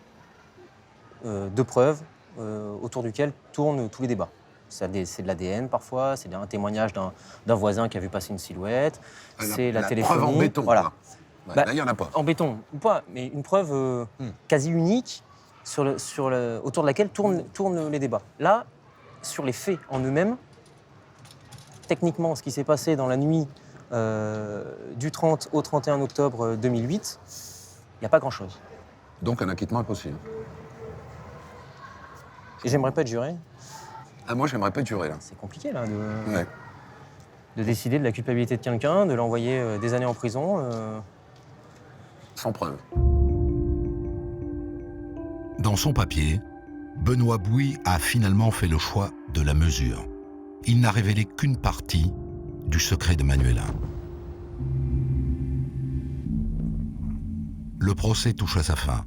de preuve autour duquel tournent tous les débats. C'est de l'ADN parfois, c'est un témoignage d'un voisin qui a vu passer une silhouette, c'est la téléphonie. Preuve en béton, voilà. quoi. Ouais, Bah, là, il n'y en a pas. En béton ou pas, mais une preuve quasi unique autour de laquelle tournent les débats. Là, sur les faits en eux-mêmes, techniquement, ce qui s'est passé dans la nuit du 30 au 31 octobre 2008, il n'y a pas grand-chose. Donc un acquittement est possible. Et j'aimerais pas être juré. Ah, moi, j'aimerais pas être juré, là. C'est compliqué, là, Ouais. de décider de la culpabilité de quelqu'un, de l'envoyer des années en prison. Sans preuve. Dans son papier, Benoît Bouy a finalement fait le choix de la mesure. Il n'a révélé qu'une partie du secret de Manuela. Le procès touche à sa fin.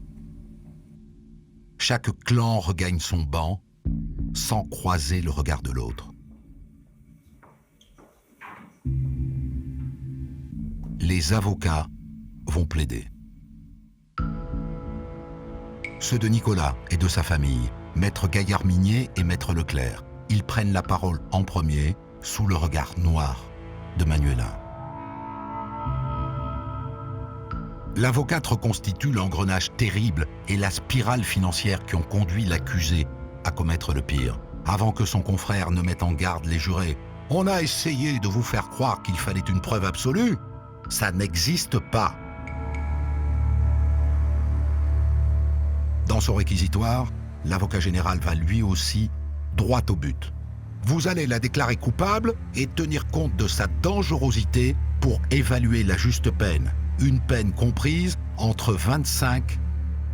Chaque clan regagne son banc sans croiser le regard de l'autre. Les avocats vont plaider. Ceux de Nicolas et de sa famille, Maître Gaillard-Minier et Maître Leclerc, ils prennent la parole en premier sous le regard noir de Manuela. L'avocate reconstitue l'engrenage terrible et la spirale financière qui ont conduit l'accusé à commettre le pire, avant que son confrère ne mette en garde les jurés. On a essayé de vous faire croire qu'il fallait une preuve absolue. Ça n'existe pas. Dans son réquisitoire, l'avocat général va lui aussi droit au but. Vous allez la déclarer coupable et tenir compte de sa dangerosité pour évaluer la juste peine. Une peine comprise entre 25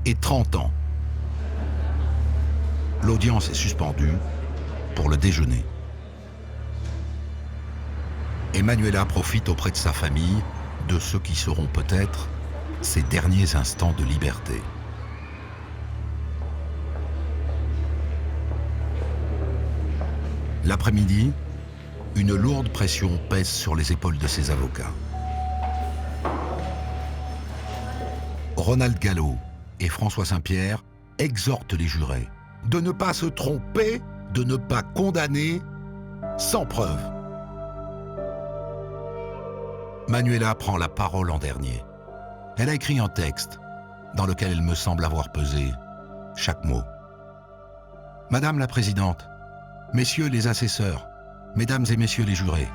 et 30 ans. L'audience est suspendue pour le déjeuner. Emanuela profite auprès de sa famille de ce qui seront peut-être ses derniers instants de liberté. L'après-midi, une lourde pression pèse sur les épaules de ses avocats. Ronald Gallo et François Saint-Pierre exhortent les jurés de ne pas se tromper, de ne pas condamner sans preuve. Manuela prend la parole en dernier. Elle a écrit un texte dans lequel elle me semble avoir pesé chaque mot. Madame la Présidente, Messieurs les assesseurs, Mesdames et Messieurs les jurés,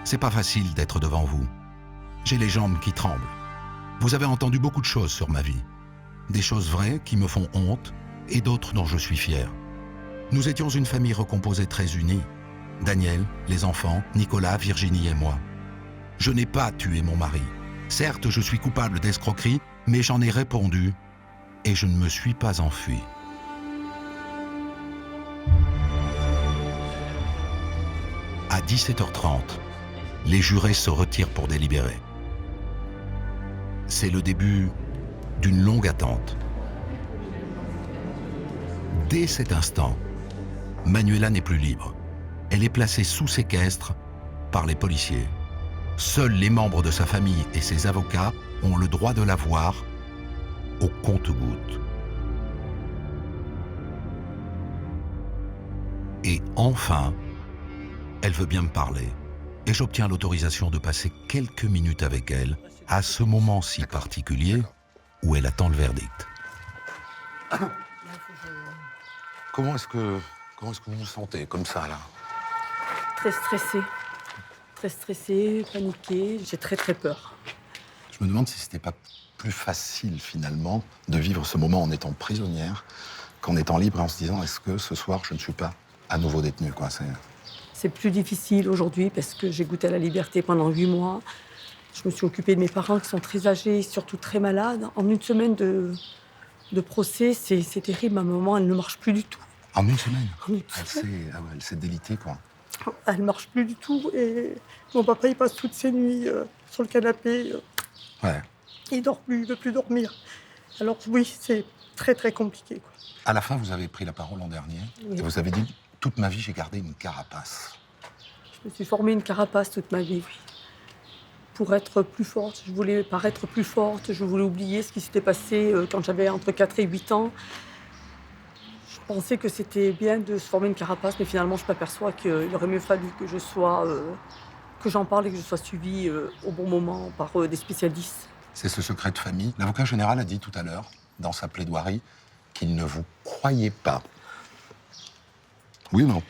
c'est pas facile d'être devant vous. J'ai les jambes qui tremblent. Vous avez entendu beaucoup de choses sur ma vie. Des choses vraies qui me font honte et d'autres dont je suis fier. Nous étions une famille recomposée très unie. Daniel, les enfants, Nicolas, Virginie et moi. Je n'ai pas tué mon mari. Certes, je suis coupable d'escroquerie, mais j'en ai répondu et je ne me suis pas enfui. À 17h30, les jurés se retirent pour délibérer. C'est le début d'une longue attente. Dès cet instant, Manuela n'est plus libre. Elle est placée sous séquestre par les policiers. Seuls les membres de sa famille et ses avocats ont le droit de la voir au compte-gouttes. Et enfin, elle veut bien me parler. Et j'obtiens l'autorisation de passer quelques minutes avec elle à ce moment si particulier où elle attend le verdict. Comment est-ce que vous vous sentez comme ça, là? Très stressée. Très stressée, paniquée. J'ai très très peur. Je me demande si c'était pas plus facile finalement de vivre ce moment en étant prisonnière qu'en étant libre et en se disant est-ce que ce soir je ne suis pas à nouveau détenue, quoi. C'est plus difficile aujourd'hui parce que j'ai goûté à la liberté pendant 8 mois. Je me suis occupée de mes parents qui sont très âgés, surtout très malades. En une semaine de procès, c'est terrible. À un moment, elle ne marche plus du tout. En une semaine? En une semaine. Elle s'est délitée, quoi. Elle marche plus du tout. Et mon papa, il passe toutes ses nuits sur le canapé. Ouais. Il dort plus, il veut plus dormir. Alors oui, c'est très très compliqué, quoi. À la fin, vous avez pris la parole en dernier Oui. et vous avez dit toute ma vie, j'ai gardé une carapace. Je me suis formée une carapace toute ma vie, oui. pour être plus forte. Je voulais paraître plus forte, je voulais oublier ce qui s'était passé quand j'avais entre 4 et 8 ans. Je pensais que c'était bien de se former une carapace, mais finalement, je m'aperçois qu'il aurait mieux fallu que que j'en parle et que je sois suivie au bon moment par des spécialistes. C'est ce secret de famille. L'avocat général a dit tout à l'heure, dans sa plaidoirie, qu'il ne vous croyait pas. Oui ou non?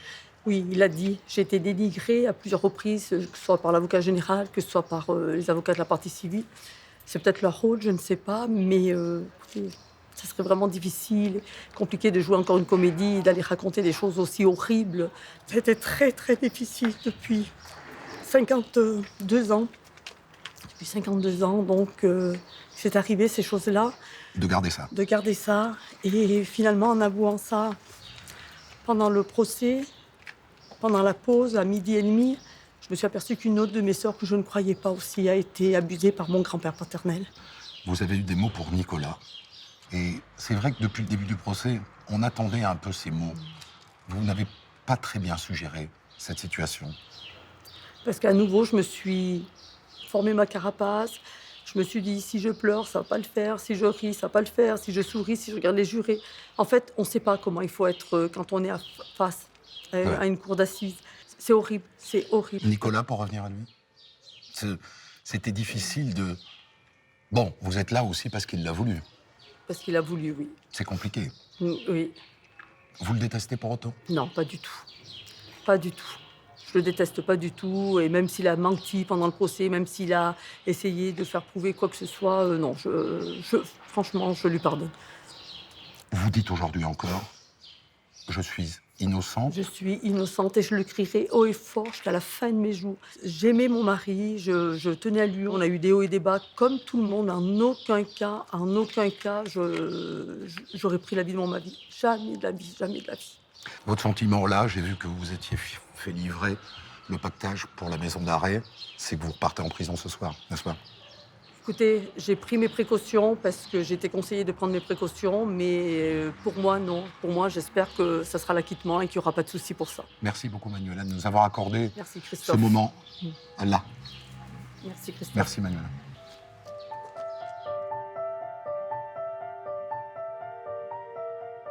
Oui, il a dit. J'ai été dénigrée à plusieurs reprises, que ce soit par l'avocat général, que ce soit par les avocats de la partie civile. C'est peut-être leur rôle, je ne sais pas, mais ça serait vraiment difficile, compliqué de jouer encore une comédie, d'aller raconter des choses aussi horribles. C'était très, très difficile depuis 52 ans. Depuis 52 ans, donc c'est arrivé ces choses-là. De garder ça. De garder ça. Et finalement, en avouant ça, pendant le procès, pendant la pause, à 12h30, je me suis aperçue qu'une autre de mes sœurs, que je ne croyais pas aussi, a été abusée par mon grand-père paternel. Vous avez eu des mots pour Nicolas. Et c'est vrai que depuis le début du procès, on attendait un peu ces mots. Vous n'avez pas très bien suggéré cette situation. Parce qu'à nouveau, je me suis formé ma carapace. Je me suis dit, si je pleure, ça va pas le faire. Si je ris, ça va pas le faire. Si je souris, si je regarde les jurés. En fait, on ne sait pas comment il faut être quand on est face à une cour d'assises. C'est horrible, c'est horrible. Nicolas, pour revenir à lui, c'était difficile de... Bon, vous êtes là aussi parce qu'il l'a voulu. Parce qu'il a voulu, oui. C'est compliqué. Oui. Vous le détestez pour autant? Non, pas du tout. Pas du tout. Je le déteste pas du tout. Et même s'il a menti pendant le procès, même s'il a essayé de faire prouver quoi que ce soit, non, franchement, je lui pardonne. Vous dites aujourd'hui encore, je suis innocente. Je suis innocente et je le crierai haut et fort jusqu'à la fin de mes jours. J'aimais mon mari, je tenais à lui. On a eu des hauts et des bas comme tout le monde. En aucun cas, j'aurais pris la vie de mon mari. Jamais de la vie, jamais de la vie. Votre sentiment là, j'ai vu que vous étiez fait livrer le pactage pour la maison d'arrêt. C'est que vous repartez en prison ce soir, n'est-ce pas? Écoutez, j'ai pris mes précautions parce que j'étais conseillée de prendre mes précautions, mais pour moi, non. Pour moi, j'espère que ça sera l'acquittement et qu'il n'y aura pas de souci pour ça. Merci beaucoup, Manuela, de nous avoir accordé Merci, ce Christophe. moment là. Merci, Christophe. Merci, Manuela.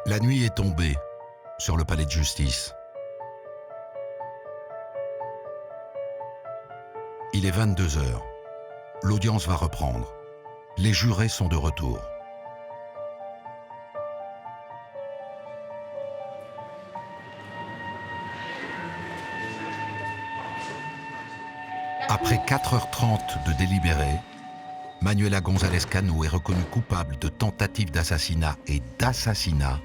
La nuit est tombée sur le palais de justice. Il est 22h. L'audience va reprendre. Les jurés sont de retour. Après 4h30 de délibéré, Manuela González Cano est reconnue coupable de tentative d'assassinat et d'assassinat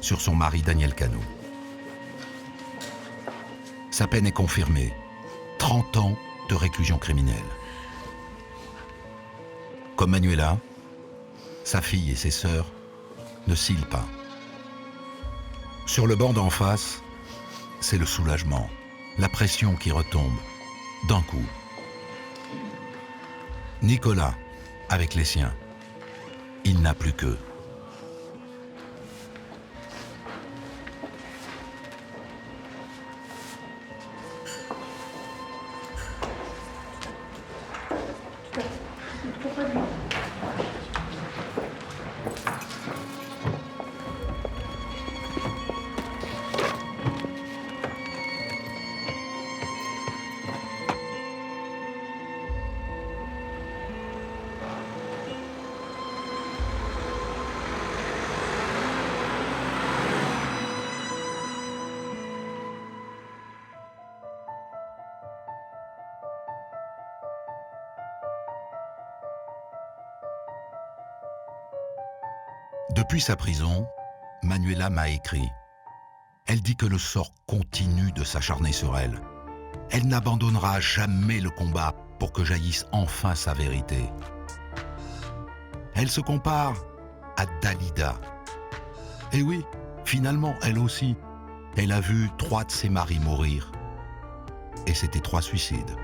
sur son mari Daniel Cano. Sa peine est confirmée. 30 ans de réclusion criminelle. Comme Manuela, sa fille et ses sœurs ne cillent pas. Sur le banc d'en face, c'est le soulagement, la pression qui retombe d'un coup. Nicolas, avec les siens, il n'a plus qu'eux. Depuis sa prison, Manuela m'a écrit. Elle dit que le sort continue de s'acharner sur elle. Elle n'abandonnera jamais le combat pour que jaillisse enfin sa vérité. Elle se compare à Dalida. Et oui, finalement, elle aussi, elle a vu 3 de ses maris mourir. Et c'était 3 suicides.